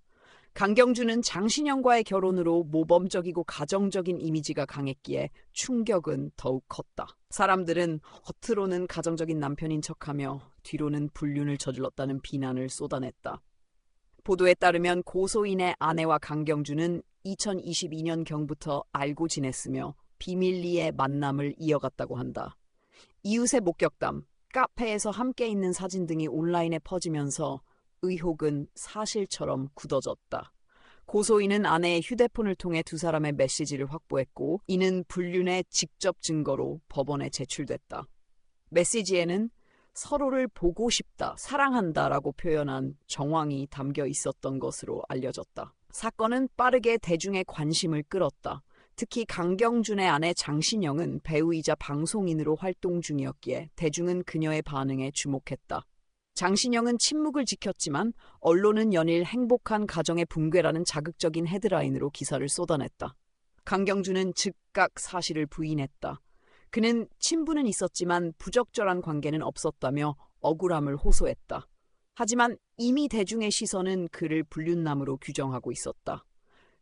A: 강경준은 장신영과의 결혼으로 모범적이고 가정적인 이미지가 강했기에 충격은 더욱 컸다. 사람들은 겉으로는 가정적인 남편인 척하며 뒤로는 불륜을 저질렀다는 비난을 쏟아냈다. 보도에 따르면 고소인의 아내와 강경준은 2022년경부터 알고 지냈으며 비밀리에 만남을 이어갔다고 한다. 이웃의 목격담, 카페에서 함께 있는 사진 등이 온라인에 퍼지면서 의혹은 사실처럼 굳어졌다. 고소인은 아내의 휴대폰을 통해 두 사람의 메시지를 확보했고 이는 불륜의 직접 증거로 법원에 제출됐다. 메시지에는 서로를 보고 싶다, 사랑한다라고 표현한 정황이 담겨 있었던 것으로 알려졌다. 사건은 빠르게 대중의 관심을 끌었다. 특히 강경준의 아내 장신영은 배우이자 방송인으로 활동 중이었기에 대중은 그녀의 반응에 주목했다. 장신영은 침묵을 지켰지만 언론은 연일 행복한 가정의 붕괴라는 자극적인 헤드라인으로 기사를 쏟아냈다. 강경준은 즉각 사실을 부인했다. 그는 친분은 있었지만 부적절한 관계는 없었다며 억울함을 호소했다. 하지만 이미 대중의 시선은 그를 불륜남으로 규정하고 있었다.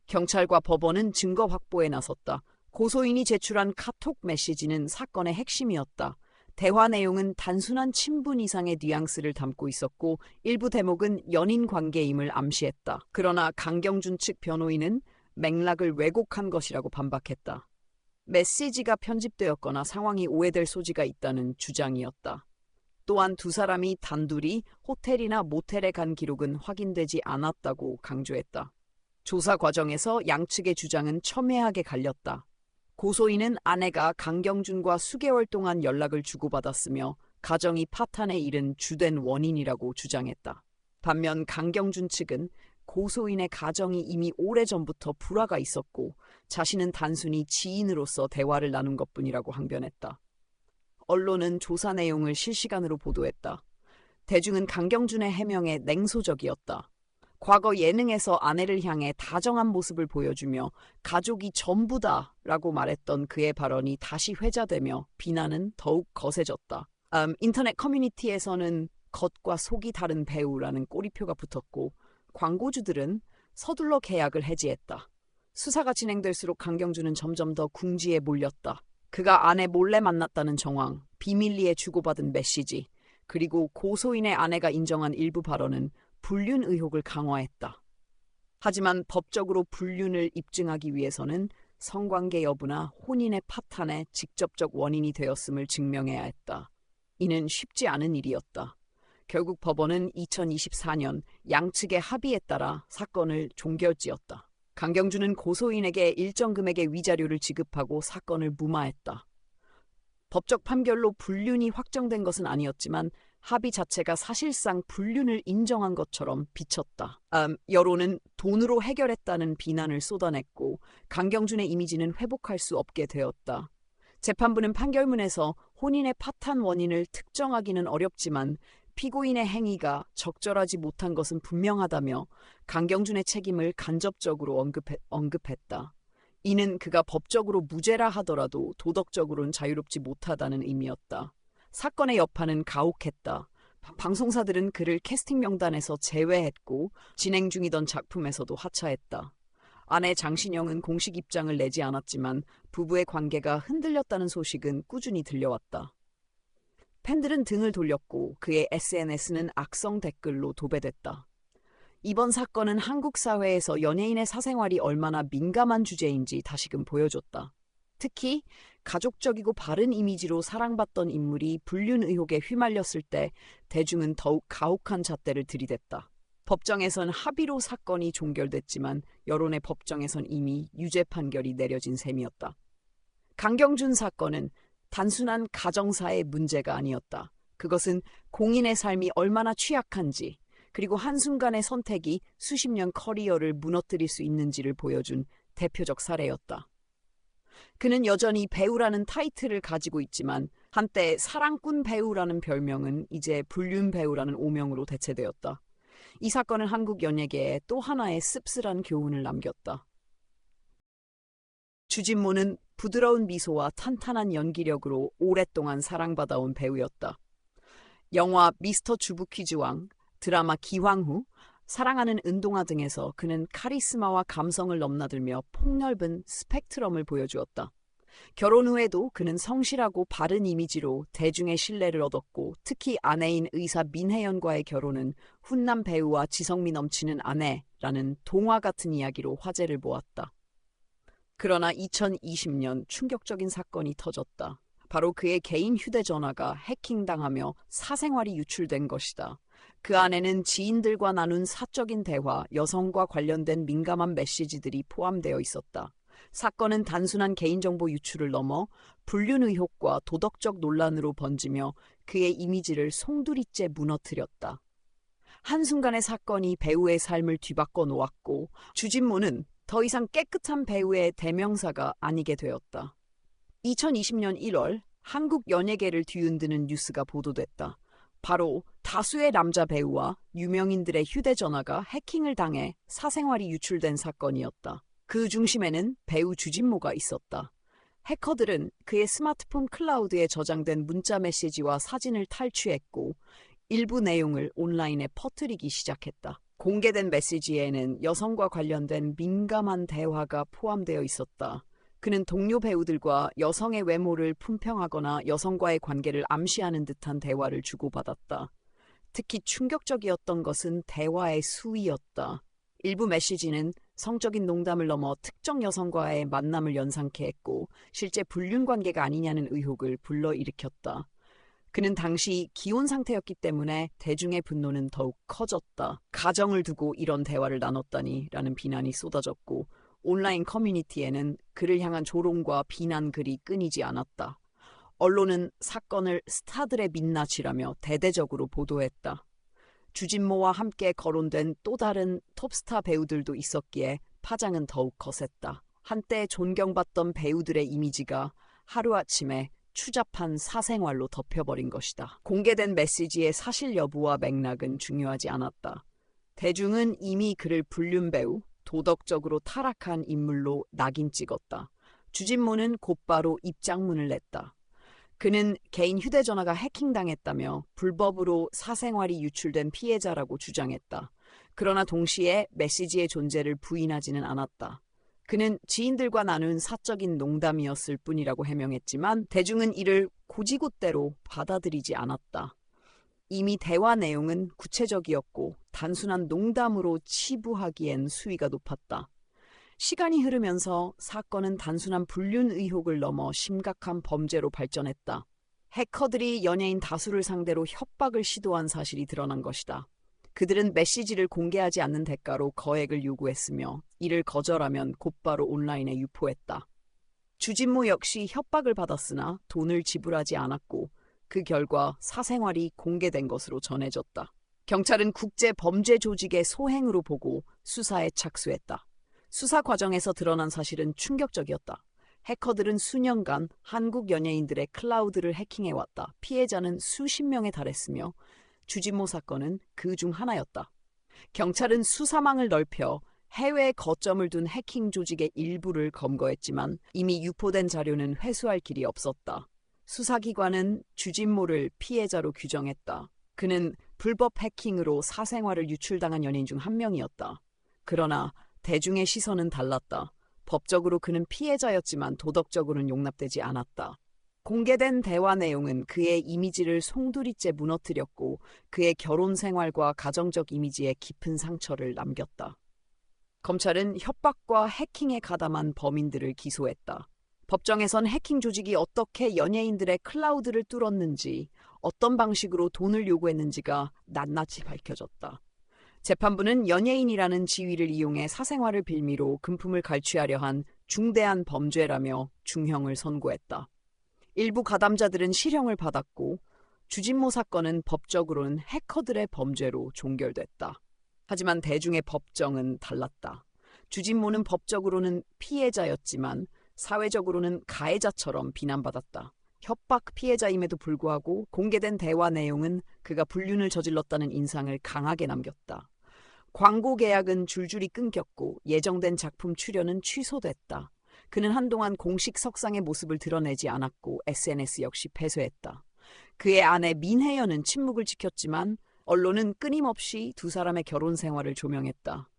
A: 경찰과 법원은 증거 확보에 나섰다. 고소인이 제출한 카톡 메시지는 사건의 핵심이었다. 대화 내용은 단순한 친분 이상의 뉘앙스를 담고 있었고 일부 대목은 연인 관계임을 암시했다. 그러나 강경준 측 변호인은 맥락을 왜곡한 것이라고 반박했다. 메시지가 편집되었거나 상황이 오해될 소지가 있다는 주장이었다. 또한 두 사람이 단둘이 호텔이나 모텔에 간 기록은 확인되지 않았다고 강조했다. 조사 과정에서 양측의 주장은 첨예하게 갈렸다. 고소인은 아내가 강경준과 수개월 동안 연락을 주고받았으며 가정이 파탄에 이른 주된 원인이라고 주장했다. 반면 강경준 측은 고소인의 가정이 이미 오래전부터 불화가 있었고 자신은 단순히 지인으로서 대화를 나눈 것뿐이라고 항변했다. 언론은 조사 내용을 실시간으로 보도했다. 대중은 강경준의 해명에 냉소적이었다. 과거 예능에서 아내를 향해 다정한 모습을 보여주며 가족이 전부다라고 말했던 그의 발언이 다시 회자되며 비난은 더욱 거세졌다. 인터넷 커뮤니티에서는 겉과 속이 다른 배우라는 꼬리표가 붙었고 광고주들은 서둘러 계약을 해지했다. 수사가 진행될수록 강경준은 점점 더 궁지에 몰렸다. 그가 아내 몰래 만났다는 정황, 비밀리에 주고받은 메시지, 그리고 고소인의 아내가 인정한 일부 발언은 불륜 의혹을 강화했다. 하지만 법적으로 불륜을 입증하기 위해서는 성관계 여부나 혼인의 파탄의 직접적 원인이 되었음을 증명해야 했다. 이는 쉽지 않은 일이었다. 결국 법원은 2024년 양측의 합의에 따라 사건을 종결지었다. 강경준은 고소인에게 일정 금액의 위자료를 지급하고 사건을 무마했다. 법적 판결로 불륜이 확정된 것은 아니었지만 합의 자체가 사실상 불륜을 인정한 것처럼 비쳤다. 여론은 돈으로 해결했다는 비난을 쏟아냈고 강경준의 이미지는 회복할 수 없게 되었다. 재판부는 판결문에서 혼인의 파탄 원인을 특정하기는 어렵지만 피고인의 행위가 적절하지 못한 것은 분명하다며 강경준의 책임을 간접적으로 언급했다. 이는 그가 법적으로 무죄라 하더라도 도덕적으로는 자유롭지 못하다는 의미였다. 사건의 여파는 가혹했다. 방송사들은 그를 캐스팅 명단에서 제외했고 진행 중이던 작품에서도 하차했다. 아내 장신영은 공식 입장을 내지 않았지만 부부의 관계가 흔들렸다는 소식은 꾸준히 들려왔다. 팬들은 등을 돌렸고 그의 SNS는 악성 댓글로 도배됐다. 이번 사건은 한국 사회에서 연예인의 사생활이 얼마나 민감한 주제인지 다시금 보여줬다. 특히 가족적이고 바른 이미지로 사랑받던 인물이 불륜 의혹에 휘말렸을 때 대중은 더욱 가혹한 잣대를 들이댔다. 법정에선 합의로 사건이 종결됐지만 여론의 법정에선 이미 유죄 판결이 내려진 셈이었다. 강경준 사건은 단순한 가정사의 문제가 아니었다. 그것은 공인의 삶이 얼마나 취약한지 그리고 한순간의 선택이 수십 년 커리어를 무너뜨릴 수 있는지를 보여준 대표적 사례였다. 그는 여전히 배우라는 타이틀을 가지고 있지만 한때 사랑꾼 배우라는 별명은 이제 불륜 배우라는 오명으로 대체되었다. 이 사건은 한국 연예계에 또 하나의 씁쓸한 교훈을 남겼다. 주진모는 부드러운 미소와 탄탄한 연기력으로 오랫동안 사랑받아온 배우였다. 영화 미스터 주부퀴즈왕, 드라마 기황후, 사랑하는 은동아 등에서 그는 카리스마와 감성을 넘나들며 폭넓은 스펙트럼을 보여주었다. 결혼 후에도 그는 성실하고 바른 이미지로 대중의 신뢰를 얻었고 특히 아내인 의사 민혜연과의 결혼은 훈남 배우와 지성미 넘치는 아내라는 동화 같은 이야기로 화제를 모았다. 그러나 2020년 충격적인 사건이 터졌다. 바로 그의 개인 휴대전화가 해킹당하며 사생활이 유출된 것이다. 그 안에는 지인들과 나눈 사적인 대화, 여성과 관련된 민감한 메시지들이 포함되어 있었다. 사건은 단순한 개인정보 유출을 넘어 불륜 의혹과 도덕적 논란으로 번지며 그의 이미지를 송두리째 무너뜨렸다. 한순간의 사건이 배우의 삶을 뒤바꿔 놓았고 주진모는 더 이상 깨끗한 배우의 대명사가 아니게 되었다. 2020년 1월 한국 연예계를 뒤흔드는 뉴스가 보도됐다. 바로 다수의 남자 배우와 유명인들의 휴대전화가 해킹을 당해 사생활이 유출된 사건이었다. 그 중심에는 배우 주진모가 있었다. 해커들은 그의 스마트폰 클라우드에 저장된 문자 메시지와 사진을 탈취했고 일부 내용을 온라인에 퍼뜨리기 시작했다. 공개된 메시지에는 여성과 관련된 민감한 대화가 포함되어 있었다. 그는 동료 배우들과 여성의 외모를 품평하거나 여성과의 관계를 암시하는 듯한 대화를 주고받았다. 특히 충격적이었던 것은 대화의 수위였다. 일부 메시지는 성적인 농담을 넘어 특정 여성과의 만남을 연상케 했고 실제 불륜 관계가 아니냐는 의혹을 불러일으켰다. 그는 당시 기혼 상태였기 때문에 대중의 분노는 더욱 커졌다. 가정을 두고 이런 대화를 나눴다니 라는 비난이 쏟아졌고 온라인 커뮤니티에는 그를 향한 조롱과 비난 글이 끊이지 않았다. 언론은 사건을 스타들의 민낯이라며 대대적으로 보도했다. 주진모와 함께 거론된 또 다른 톱스타 배우들도 있었기에 파장은 더욱 거셌다. 한때 존경받던 배우들의 이미지가 하루아침에 추잡한 사생활로 덮여버린 것이다. 공개된 메시지의 사실 여부와 맥락은 중요하지 않았다. 대중은 이미 그를 불륜 배우, 도덕적으로 타락한 인물로 낙인 찍었다. 주진모는 곧바로 입장문을 냈다. 그는 개인 휴대전화가 해킹당했다며 불법으로 사생활이 유출된 피해자라고 주장했다. 그러나 동시에 메시지의 존재를 부인하지는 않았다. 그는 지인들과 나눈 사적인 농담이었을 뿐이라고 해명했지만 대중은 이를 고지고대로 받아들이지 않았다. 이미 대화 내용은 구체적이었고 단순한 농담으로 치부하기엔 수위가 높았다. 시간이 흐르면서 사건은 단순한 불륜 의혹을 넘어 심각한 범죄로 발전했다. 해커들이 연예인 다수를 상대로 협박을 시도한 사실이 드러난 것이다. 그들은 메시지를 공개하지 않는 대가로 거액을 요구했으며 이를 거절하면 곧바로 온라인에 유포했다. 주진모 역시 협박을 받았으나 돈을 지불하지 않았고 그 결과 사생활이 공개된 것으로 전해졌다. 경찰은 국제 범죄 조직의 소행으로 보고 수사에 착수했다. 수사 과정에서 드러난 사실은 충격적이었다. 해커들은 수년간 한국 연예인들의 클라우드를 해킹해왔다. 피해자는 수십 명에 달했으며 주진모 사건은 그 중 하나였다. 경찰은 수사망을 넓혀 해외에 거점을 둔 해킹 조직의 일부를 검거했지만 이미 유포된 자료는 회수할 길이 없었다. 수사기관은 주진모를 피해자로 규정했다. 그는 불법 해킹으로 사생활을 유출당한 연예인 중 한 명이었다. 그러나 대중의 시선은 달랐다. 법적으로 그는 피해자였지만 도덕적으로는 용납되지 않았다. 공개된 대화 내용은 그의 이미지를 송두리째 무너뜨렸고 그의 결혼 생활과 가정적 이미지에 깊은 상처를 남겼다. 검찰은 협박과 해킹에 가담한 범인들을 기소했다. 법정에선 해킹 조직이 어떻게 연예인들의 클라우드를 뚫었는지, 어떤 방식으로 돈을 요구했는지가 낱낱이 밝혀졌다. 재판부는 연예인이라는 지위를 이용해 사생활을 빌미로 금품을 갈취하려 한 중대한 범죄라며 중형을 선고했다. 일부 가담자들은 실형을 받았고 주진모 사건은 법적으로는 해커들의 범죄로 종결됐다. 하지만 대중의 법정은 달랐다. 주진모는 법적으로는 피해자였지만 사회적으로는 가해자처럼 비난받았다. 협박 피해자임에도 불구하고 공개된 대화 내용은 그가 불륜을 저질렀다는 인상을 강하게 남겼다. 광고 계약은 줄줄이 끊겼고 예정된 작품 출연은 취소됐다. 그는 한동안 공식 석상의 모습을 드러내지 않았고 SNS 역시 폐쇄했다. 그의 아내 민혜연은 침묵을 지켰지만 언론은 끊임없이 두 사람의 결혼 생활을 조명했다.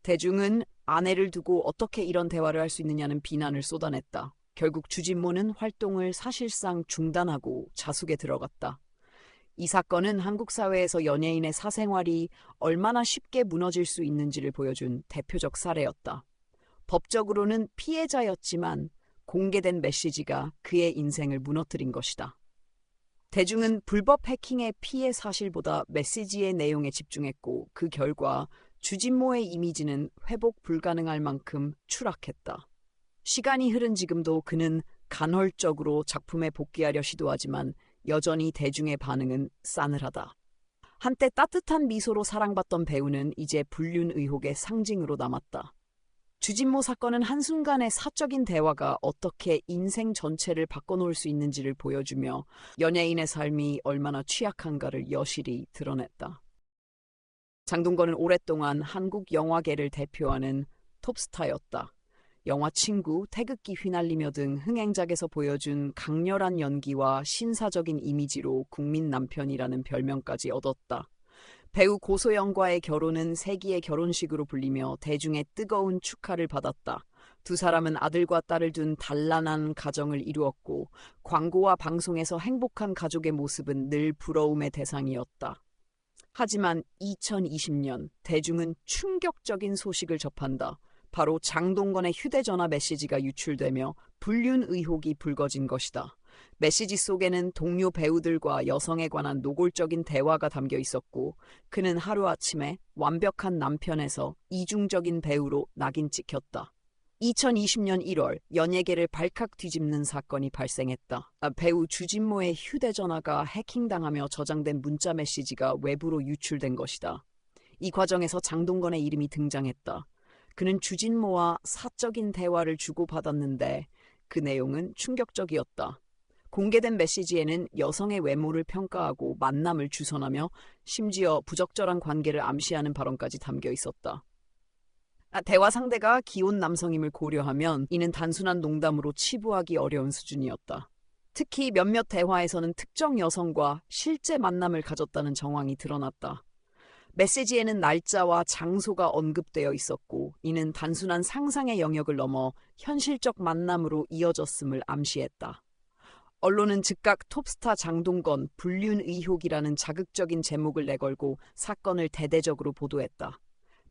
A: 대중은 아내를 두고 어떻게 이런 대화를 할 수 있느냐는 비난을 쏟아냈다. 결국 주진모는 활동을 사실상 중단하고 자숙에 들어갔다. 이 사건은 한국 사회에서 연예인의 사생활이 얼마나 쉽게 무너질 수 있는지를 보여준 대표적 사례였다. 법적으로는 피해자였지만 공개된 메시지가 그의 인생을 무너뜨린 것이다. 대중은 불법 해킹의 피해 사실보다 메시지의 내용에 집중했고 그 결과 주진모의 이미지는 회복 불가능할 만큼 추락했다. 시간이 흐른 지금도 그는 간헐적으로 작품에 복귀하려 시도하지만 여전히 대중의 반응은 싸늘하다. 한때 따뜻한 미소로 사랑받던 배우는 이제 불륜 의혹의 상징으로 남았다. 주진모 사건은 한순간의 사적인 대화가 어떻게 인생 전체를 바꿔놓을 수 있는지를 보여주며 연예인의 삶이 얼마나 취약한가를 여실히 드러냈다. 장동건은 오랫동안 한국 영화계를 대표하는 톱스타였다. 영화 친구, 태극기 휘날리며 등 흥행작에서 보여준 강렬한 연기와 신사적인 이미지로 국민 남편이라는 별명까지 얻었다. 배우 고소영과의 결혼은 세기의 결혼식으로 불리며 대중의 뜨거운 축하를 받았다. 두 사람은 아들과 딸을 둔 단란한 가정을 이루었고 광고와 방송에서 행복한 가족의 모습은 늘 부러움의 대상이었다. 하지만 2020년 대중은 충격적인 소식을 접한다. 바로 장동건의 휴대전화 메시지가 유출되며 불륜 의혹이 불거진 것이다. 메시지 속에는 동료 배우들과 여성에 관한 노골적인 대화가 담겨 있었고 그는 하루아침에 완벽한 남편에서 이중적인 배우로 낙인 찍혔다. 2020년 1월 연예계를 발칵 뒤집는 사건이 발생했다. 배우 주진모의 휴대전화가 해킹당하며 저장된 문자 메시지가 외부로 유출된 것이다. 이 과정에서 장동건의 이름이 등장했다. 그는 주진모와 사적인 대화를 주고받았는데 그 내용은 충격적이었다. 공개된 메시지에는 여성의 외모를 평가하고 만남을 주선하며 심지어 부적절한 관계를 암시하는 발언까지 담겨 있었다. 대화 상대가 기혼 남성임을 고려하면 이는 단순한 농담으로 치부하기 어려운 수준이었다. 특히 몇몇 대화에서는 특정 여성과 실제 만남을 가졌다는 정황이 드러났다. 메시지에는 날짜와 장소가 언급되어 있었고 이는 단순한 상상의 영역을 넘어 현실적 만남으로 이어졌음을 암시했다. 언론은 즉각 톱스타 장동건 불륜 의혹이라는 자극적인 제목을 내걸고 사건을 대대적으로 보도했다.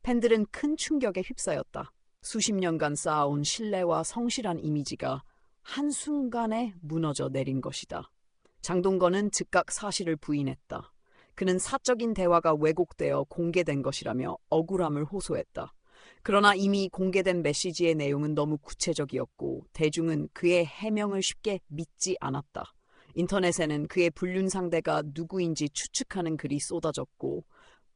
A: 팬들은 큰 충격에 휩싸였다. 수십 년간 쌓아온 신뢰와 성실한 이미지가 한순간에 무너져 내린 것이다. 장동건은 즉각 사실을 부인했다. 그는 사적인 대화가 왜곡되어 공개된 것이라며 억울함을 호소했다. 그러나 이미 공개된 메시지의 내용은 너무 구체적이었고 대중은 그의 해명을 쉽게 믿지 않았다. 인터넷에는 그의 불륜 상대가 누구인지 추측하는 글이 쏟아졌고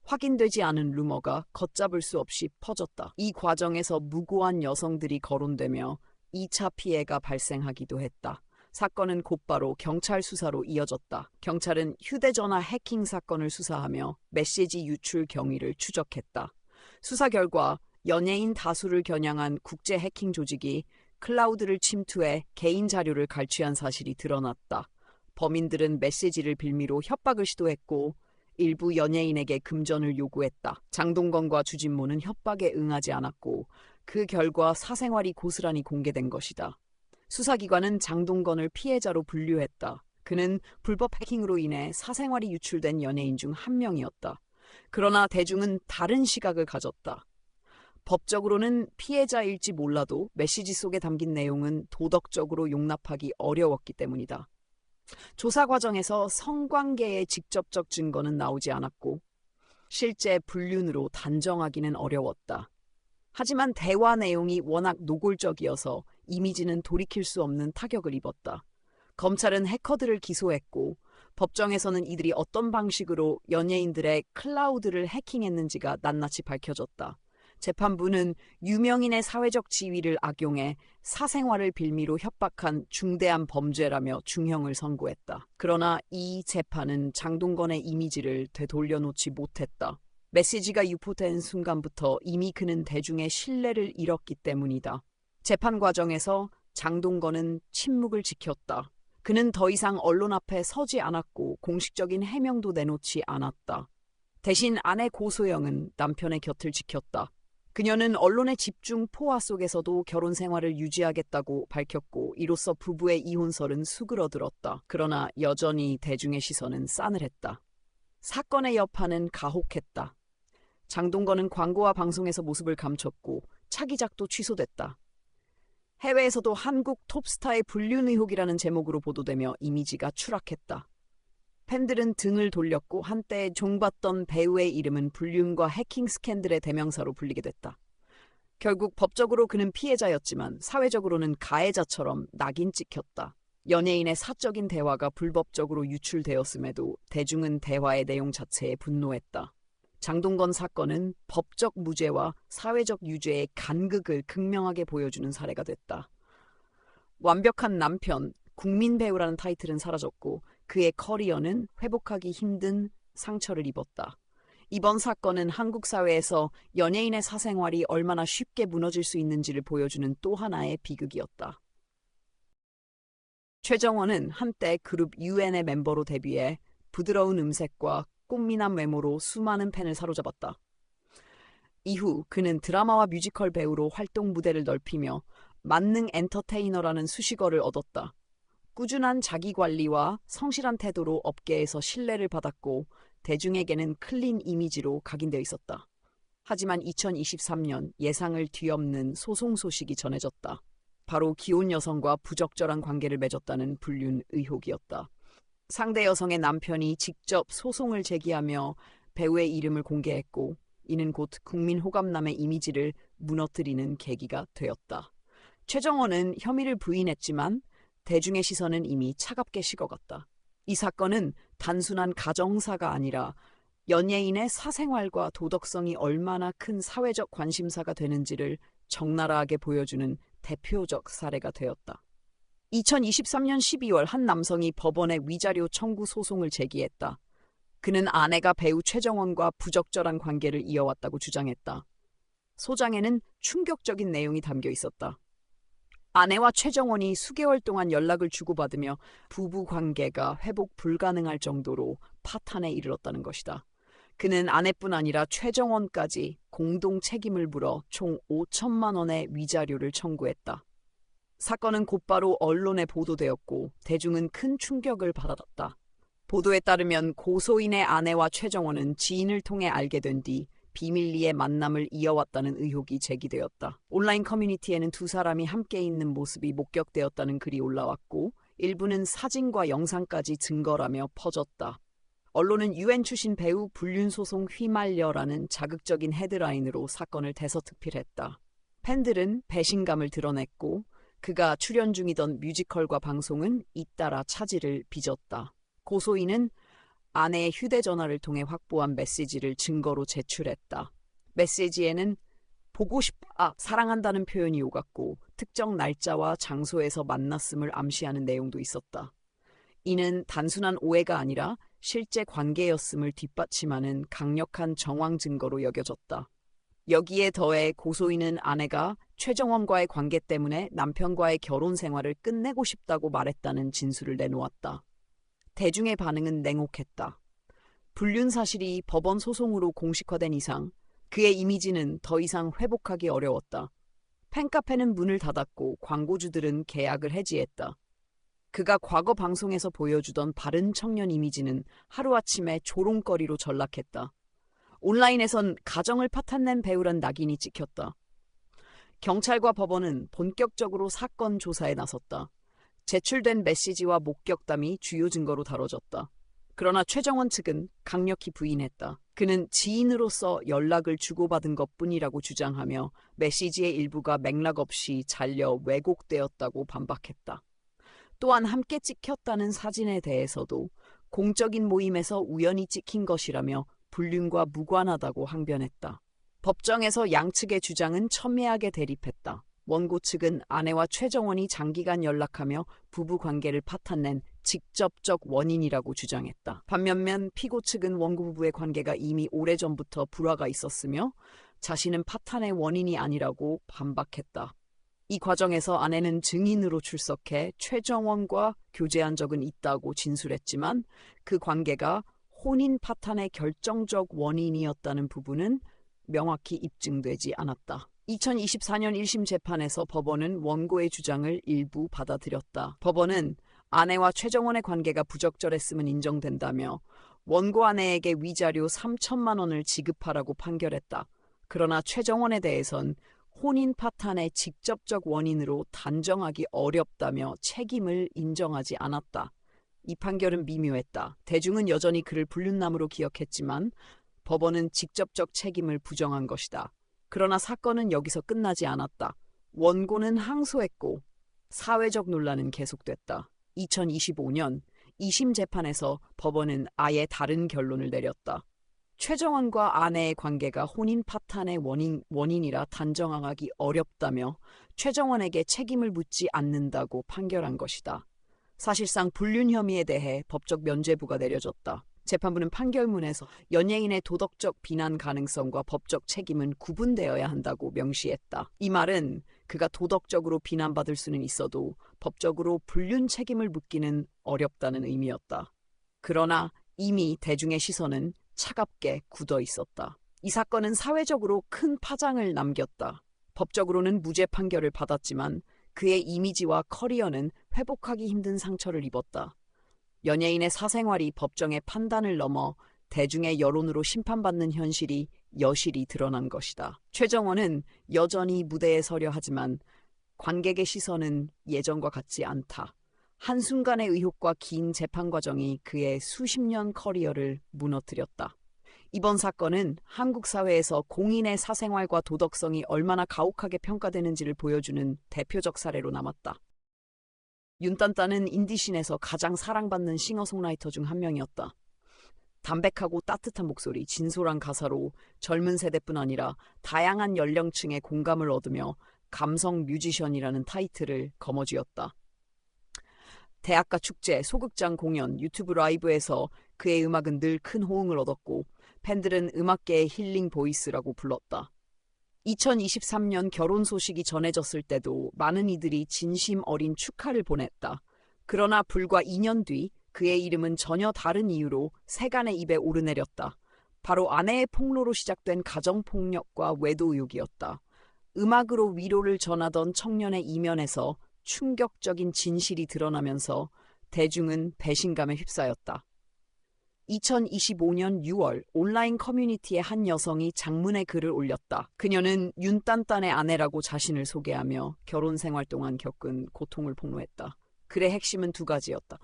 A: 확인되지 않은 루머가 걷잡을 수 없이 퍼졌다. 이 과정에서 무고한 여성들이 거론되며 2차 피해가 발생하기도 했다. 사건은 곧바로 경찰 수사로 이어졌다. 경찰은 휴대전화 해킹 사건을 수사하며 메시지 유출 경위를 추적했다. 수사 결과 연예인 다수를 겨냥한 국제 해킹 조직이 클라우드를 침투해 개인 자료를 갈취한 사실이 드러났다. 범인들은 메시지를 빌미로 협박을 시도했고 일부 연예인에게 금전을 요구했다. 장동건과 주진모는 협박에 응하지 않았고 그 결과 사생활이 고스란히 공개된 것이다. 수사기관은 장동건을 피해자로 분류했다. 그는 불법 해킹으로 인해 사생활이 유출된 연예인 중 한 명이었다. 그러나 대중은 다른 시각을 가졌다. 법적으로는 피해자일지 몰라도 메시지 속에 담긴 내용은 도덕적으로 용납하기 어려웠기 때문이다. 조사 과정에서 성관계의 직접적 증거는 나오지 않았고 실제 불륜으로 단정하기는 어려웠다. 하지만 대화 내용이 워낙 노골적이어서 이미지는 돌이킬 수 없는 타격을 입었다. 검찰은 해커들을 기소했고 법정에서는 이들이 어떤 방식으로 연예인들의 클라우드를 해킹했는지가 낱낱이 밝혀졌다. 재판부는 유명인의 사회적 지위를 악용해 사생활을 빌미로 협박한 중대한 범죄라며 중형을 선고했다. 그러나 이 재판은 장동건의 이미지를 되돌려놓지 못했다. 메시지가 유포된 순간부터 이미 그는 대중의 신뢰를 잃었기 때문이다. 재판 과정에서 장동건은 침묵을 지켰다. 그는 더 이상 언론 앞에 서지 않았고 공식적인 해명도 내놓지 않았다. 대신 아내 고소영은 남편의 곁을 지켰다. 그녀는 언론의 집중 포화 속에서도 결혼 생활을 유지하겠다고 밝혔고 이로써 부부의 이혼설은 수그러들었다. 그러나 여전히 대중의 시선은 싸늘했다. 사건의 여파는 가혹했다. 장동건은 광고와 방송에서 모습을 감췄고 차기작도 취소됐다. 해외에서도 한국 톱스타의 불륜 의혹이라는 제목으로 보도되며 이미지가 추락했다. 팬들은 등을 돌렸고 한때 종봤던 배우의 이름은 불륜과 해킹 스캔들의 대명사로 불리게 됐다. 결국 법적으로 그는 피해자였지만 사회적으로는 가해자처럼 낙인 찍혔다. 연예인의 사적인 대화가 불법적으로 유출되었음에도 대중은 대화의 내용 자체에 분노했다. 장동건 사건은 법적 무죄와 사회적 유죄의 간극을 극명하게 보여주는 사례가 됐다. 완벽한 남편, 국민 배우라는 타이틀은 사라졌고 그의 커리어는 회복하기 힘든 상처를 입었다. 이번 사건은 한국 사회에서 연예인의 사생활이 얼마나 쉽게 무너질 수 있는지를 보여주는 또 하나의 비극이었다. 최정원은 한때 그룹 UN의 멤버로 데뷔해 부드러운 음색과 꽃미남 외모로 수많은 팬을 사로잡았다. 이후 그는 드라마와 뮤지컬 배우로 활동 무대를 넓히며 만능 엔터테이너라는 수식어를 얻었다. 꾸준한 자기관리와 성실한 태도로 업계에서 신뢰를 받았고 대중에게는 클린 이미지로 각인되어 있었다. 하지만 2023년 예상을 뒤엎는 소송 소식이 전해졌다. 바로 기혼 여성과 부적절한 관계를 맺었다는 불륜 의혹이었다. 상대 여성의 남편이 직접 소송을 제기하며 배우의 이름을 공개했고 이는 곧 국민 호감남의 이미지를 무너뜨리는 계기가 되었다. 최정원은 혐의를 부인했지만 대중의 시선은 이미 차갑게 식어갔다. 이 사건은 단순한 가정사가 아니라 연예인의 사생활과 도덕성이 얼마나 큰 사회적 관심사가 되는지를 적나라하게 보여주는 대표적 사례가 되었다. 2023년 12월 한 남성이 법원에 위자료 청구 소송을 제기했다. 그는 아내가 배우 최정원과 부적절한 관계를 이어왔다고 주장했다. 소장에는 충격적인 내용이 담겨 있었다. 아내와 최정원이 수개월 동안 연락을 주고받으며 부부 관계가 회복 불가능할 정도로 파탄에 이르렀다는 것이다. 그는 아내뿐 아니라 최정원까지 공동 책임을 물어 총 5천만 원의 위자료를 청구했다. 사건은 곧바로 언론에 보도되었고 대중은 큰 충격을 받았다. 보도에 따르면 고소인의 아내와 최정원은 지인을 통해 알게 된 뒤 비밀리에 만남을 이어왔다는 의혹이 제기되었다. 온라인 커뮤니티에는 두 사람이 함께 있는 모습이 목격되었다는 글이 올라왔고 일부는 사진과 영상까지 증거라며 퍼졌다. 언론은 UN 출신 배우 불륜소송 휘말려라는 자극적인 헤드라인으로 사건을 대서특필했다. 팬들은 배신감을 드러냈고 그가 출연 중이던 뮤지컬과 방송은 잇따라 차질을 빚었다. 고소인은 아내의 휴대전화를 통해 확보한 메시지를 증거로 제출했다. 메시지에는 보고 싶다, 사랑한다는 표현이 오갔고 특정 날짜와 장소에서 만났음을 암시하는 내용도 있었다. 이는 단순한 오해가 아니라 실제 관계였음을 뒷받침하는 강력한 정황 증거로 여겨졌다. 여기에 더해 고소인은 아내가 최정원과의 관계 때문에 남편과의 결혼 생활을 끝내고 싶다고 말했다는 진술을 내놓았다. 대중의 반응은 냉혹했다. 불륜 사실이 법원 소송으로 공식화된 이상 그의 이미지는 더 이상 회복하기 어려웠다. 팬카페는 문을 닫았고 광고주들은 계약을 해지했다. 그가 과거 방송에서 보여주던 바른 청년 이미지는 하루아침에 조롱거리로 전락했다. 온라인에선 가정을 파탄낸 배우란 낙인이 찍혔다. 경찰과 법원은 본격적으로 사건 조사에 나섰다. 제출된 메시지와 목격담이 주요 증거로 다뤄졌다. 그러나 최정원 측은 강력히 부인했다. 그는 지인으로서 연락을 주고받은 것뿐이라고 주장하며 메시지의 일부가 맥락 없이 잘려 왜곡되었다고 반박했다. 또한 함께 찍혔다는 사진에 대해서도 공적인 모임에서 우연히 찍힌 것이라며 불륜과 무관하다고 항변했다. 법정에서 양측의 주장은 첨예하게 대립했다. 원고 측은 아내와 최정원이 장기간 연락하며 부부 관계를 파탄낸 직접적 원인이라고 주장했다. 반면면 피고 측은 원고 부부의 관계가 이미 오래전부터 불화가 있었으며 자신은 파탄의 원인이 아니라고 반박했다. 이 과정에서 아내는 증인으로 출석해 최정원과 교제한 적은 있다고 진술했지만 그 관계가 혼인 파탄의 결정적 원인이었다는 부분은 명확히 입증되지 않았다. 2024년 1심 재판에서 법원은 원고의 주장을 일부 받아들였다. 법원은 아내와 최정원의 관계가 부적절했음은 인정된다며 원고 아내에게 위자료 3천만 원을 지급하라고 판결했다. 그러나 최정원에 대해선 혼인 파탄의 직접적 원인으로 단정하기 어렵다며 책임을 인정하지 않았다. 이 판결은 미묘했다. 대중은 여전히 그를 불륜남으로 기억했지만 법원은 직접적 책임을 부정한 것이다. 그러나 사건은 여기서 끝나지 않았다. 원고는 항소했고 사회적 논란은 계속됐다. 2025년 2심 재판에서 법원은 아예 다른 결론을 내렸다. 최정원과 아내의 관계가 혼인 파탄의 원인이라 단정하기 어렵다며 최정원에게 책임을 묻지 않는다고 판결한 것이다. 사실상 불륜 혐의에 대해 법적 면죄부가 내려졌다. 재판부는 판결문에서 연예인의 도덕적 비난 가능성과 법적 책임은 구분되어야 한다고 명시했다. 이 말은 그가 도덕적으로 비난받을 수는 있어도 법적으로 불륜 책임을 묻기는 어렵다는 의미였다. 그러나 이미 대중의 시선은 차갑게 굳어 있었다. 이 사건은 사회적으로 큰 파장을 남겼다. 법적으로는 무죄 판결을 받았지만 그의 이미지와 커리어는 회복하기 힘든 상처를 입었다. 연예인의 사생활이 법정의 판단을 넘어 대중의 여론으로 심판받는 현실이 여실히 드러난 것이다. 최정원은 여전히 무대에 서려 하지만 관객의 시선은 예전과 같지 않다. 한순간의 의혹과 긴 재판 과정이 그의 수십 년 커리어를 무너뜨렸다. 이번 사건은 한국 사회에서 공인의 사생활과 도덕성이 얼마나 가혹하게 평가되는지를 보여주는 대표적 사례로 남았다. 윤딴딴은 인디씬에서 가장 사랑받는 싱어송라이터 중 한 명이었다. 담백하고 따뜻한 목소리, 진솔한 가사로 젊은 세대뿐 아니라 다양한 연령층의 공감을 얻으며 감성 뮤지션이라는 타이틀을 거머쥐었다. 대학가 축제, 소극장 공연, 유튜브 라이브에서 그의 음악은 늘 큰 호응을 얻었고 팬들은 음악계의 힐링 보이스라고 불렀다. 2023년 결혼 소식이 전해졌을 때도 많은 이들이 진심 어린 축하를 보냈다. 그러나 불과 2년 뒤 그의 이름은 전혀 다른 이유로 세간의 입에 오르내렸다. 바로 아내의 폭로로 시작된 가정폭력과 외도 의혹이었다. 음악으로 위로를 전하던 청년의 이면에서 충격적인 진실이 드러나면서 대중은 배신감에 휩싸였다. 2025년 6월 온라인 커뮤니티에 한 여성이 장문의 글을 올렸다. 그녀는 윤딴딴의 아내라고 자신을 소개하며 결혼 생활 동안 겪은 고통을 폭로했다. 글의 핵심은 두 가지였다.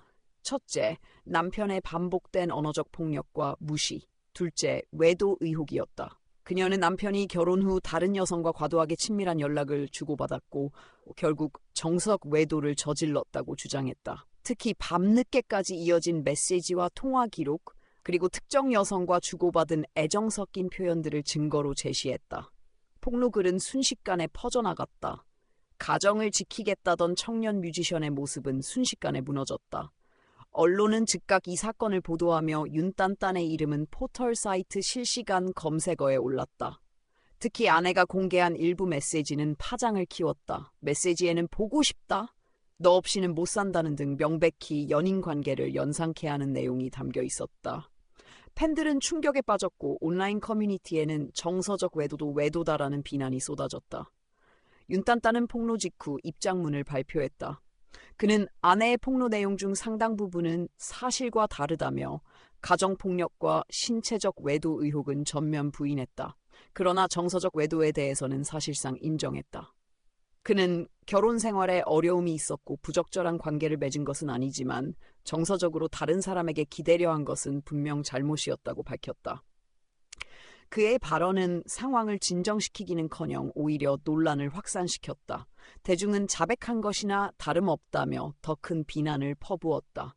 A: 첫째, 남편의 반복된 언어적 폭력과 무시. 둘째, 외도 의혹이었다. 그녀는 남편이 결혼 후 다른 여성과 과도하게 친밀한 연락을 주고받았고 결국 정석 외도를 저질렀다고 주장했다. 특히 밤늦게까지 이어진 메시지와 통화 기록, 그리고 특정 여성과 주고받은 애정 섞인 표현들을 증거로 제시했다. 폭로글은 순식간에 퍼져나갔다. 가정을 지키겠다던 청년 뮤지션의 모습은 순식간에 무너졌다. 언론은 즉각 이 사건을 보도하며 윤딴딴의 이름은 포털 사이트 실시간 검색어에 올랐다. 특히 아내가 공개한 일부 메시지는 파장을 키웠다. 메시지에는 보고 싶다, 너 없이는 못 산다는 등 명백히 연인 관계를 연상케 하는 내용이 담겨 있었다. 팬들은 충격에 빠졌고 온라인 커뮤니티에는 정서적 외도도 외도다라는 비난이 쏟아졌다. 윤딴딴은 폭로 직후 입장문을 발표했다. 그는 아내의 폭로 내용 중 상당 부분은 사실과 다르다며 가정폭력과 신체적 외도 의혹은 전면 부인했다. 그러나 정서적 외도에 대해서는 사실상 인정했다. 그는 결혼 생활에 어려움이 있었고 부적절한 관계를 맺은 것은 아니지만 정서적으로 다른 사람에게 기대려 한 것은 분명 잘못이었다고 밝혔다. 그의 발언은 상황을 진정시키기는커녕 오히려 논란을 확산시켰다. 대중은 자백한 것이나 다름없다며 더 큰 비난을 퍼부었다.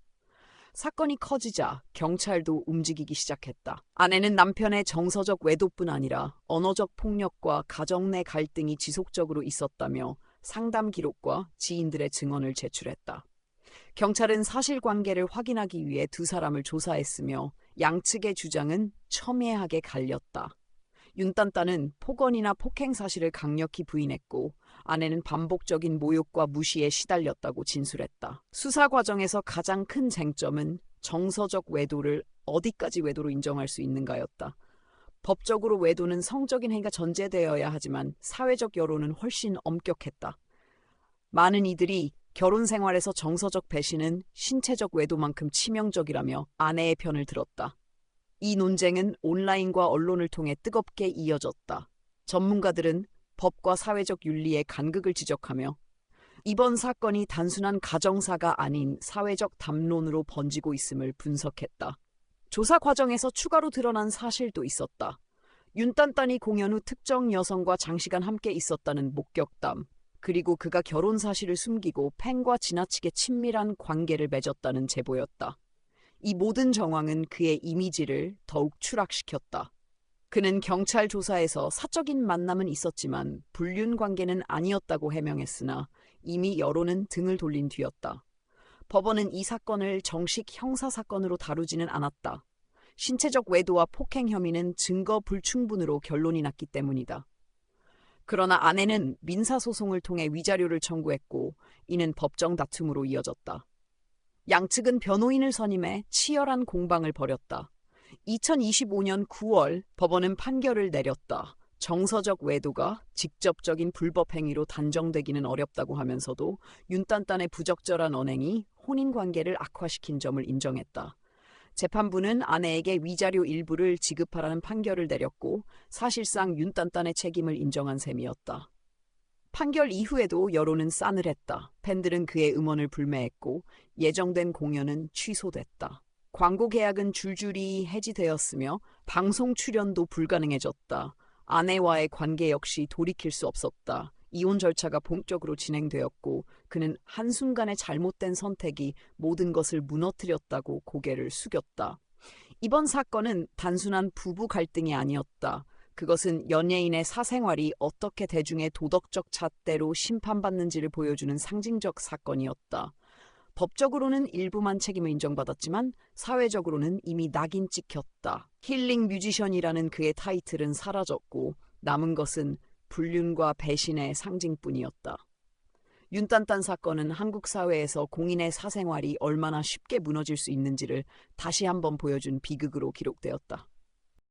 A: 사건이 커지자 경찰도 움직이기 시작했다. 아내는 남편의 정서적 외도뿐 아니라 언어적 폭력과 가정 내 갈등이 지속적으로 있었다며 상담 기록과 지인들의 증언을 제출했다. 경찰은 사실관계를 확인하기 위해 두 사람을 조사했으며 양측의 주장은 첨예하게 갈렸다. 윤딴딴은 폭언이나 폭행 사실을 강력히 부인했고 아내는 반복적인 모욕과 무시에 시달렸다고 진술했다. 수사 과정에서 가장 큰 쟁점은 정서적 외도를 어디까지 외도로 인정할 수 있는가였다. 법적으로 외도는 성적인 행위가 전제되어야 하지만 사회적 여론은 훨씬 엄격했다. 많은 이들이 결혼 생활에서 정서적 배신은 신체적 외도만큼 치명적이라며 아내의 편을 들었다. 이 논쟁은 온라인과 언론을 통해 뜨겁게 이어졌다. 전문가들은 법과 사회적 윤리의 간극을 지적하며 이번 사건이 단순한 가정사가 아닌 사회적 담론으로 번지고 있음을 분석했다. 조사 과정에서 추가로 드러난 사실도 있었다. 윤딴딴이 공연 후 특정 여성과 장시간 함께 있었다는 목격담, 그리고 그가 결혼 사실을 숨기고 팬과 지나치게 친밀한 관계를 맺었다는 제보였다. 이 모든 정황은 그의 이미지를 더욱 추락시켰다. 그는 경찰 조사에서 사적인 만남은 있었지만 불륜 관계는 아니었다고 해명했으나 이미 여론은 등을 돌린 뒤였다. 법원은 이 사건을 정식 형사사건으로 다루지는 않았다. 신체적 외도와 폭행 혐의는 증거 불충분으로 결론이 났기 때문이다. 그러나 아내는 민사소송을 통해 위자료를 청구했고 이는 법정 다툼으로 이어졌다. 양측은 변호인을 선임해 치열한 공방을 벌였다. 2025년 9월 법원은 판결을 내렸다. 정서적 외도가 직접적인 불법 행위로 단정되기는 어렵다고 하면서도 윤딴딴의 부적절한 언행이 혼인관계를 악화시킨 점을 인정했다. 재판부는 아내에게 위자료 일부를 지급하라는 판결을 내렸고 사실상 윤딴딴의 책임을 인정한 셈이었다. 판결 이후에도 여론은 싸늘했다. 팬들은 그의 음원을 불매했고 예정된 공연은 취소됐다. 광고 계약은 줄줄이 해지되었으며 방송 출연도 불가능해졌다. 아내와의 관계 역시 돌이킬 수 없었다. 이혼 절차가 본격으로 진행되었고 그는 한순간의 잘못된 선택이 모든 것을 무너뜨렸다고 고개를 숙였다. 이번 사건은 단순한 부부 갈등이 아니었다. 그것은 연예인의 사생활이 어떻게 대중의 도덕적 잣대로 심판받는지를 보여주는 상징적 사건이었다. 법적으로는 일부만 책임을 인정받았지만 사회적으로는 이미 낙인 찍혔다. 힐링 뮤지션이라는 그의 타이틀은 사라졌고 남은 것은 불륜과 배신의 상징뿐이었다. 윤딴딴 사건은 한국 사회에서 공인의 사생활이 얼마나 쉽게 무너질 수 있는지를 다시 한번 보여준 비극으로 기록되었다.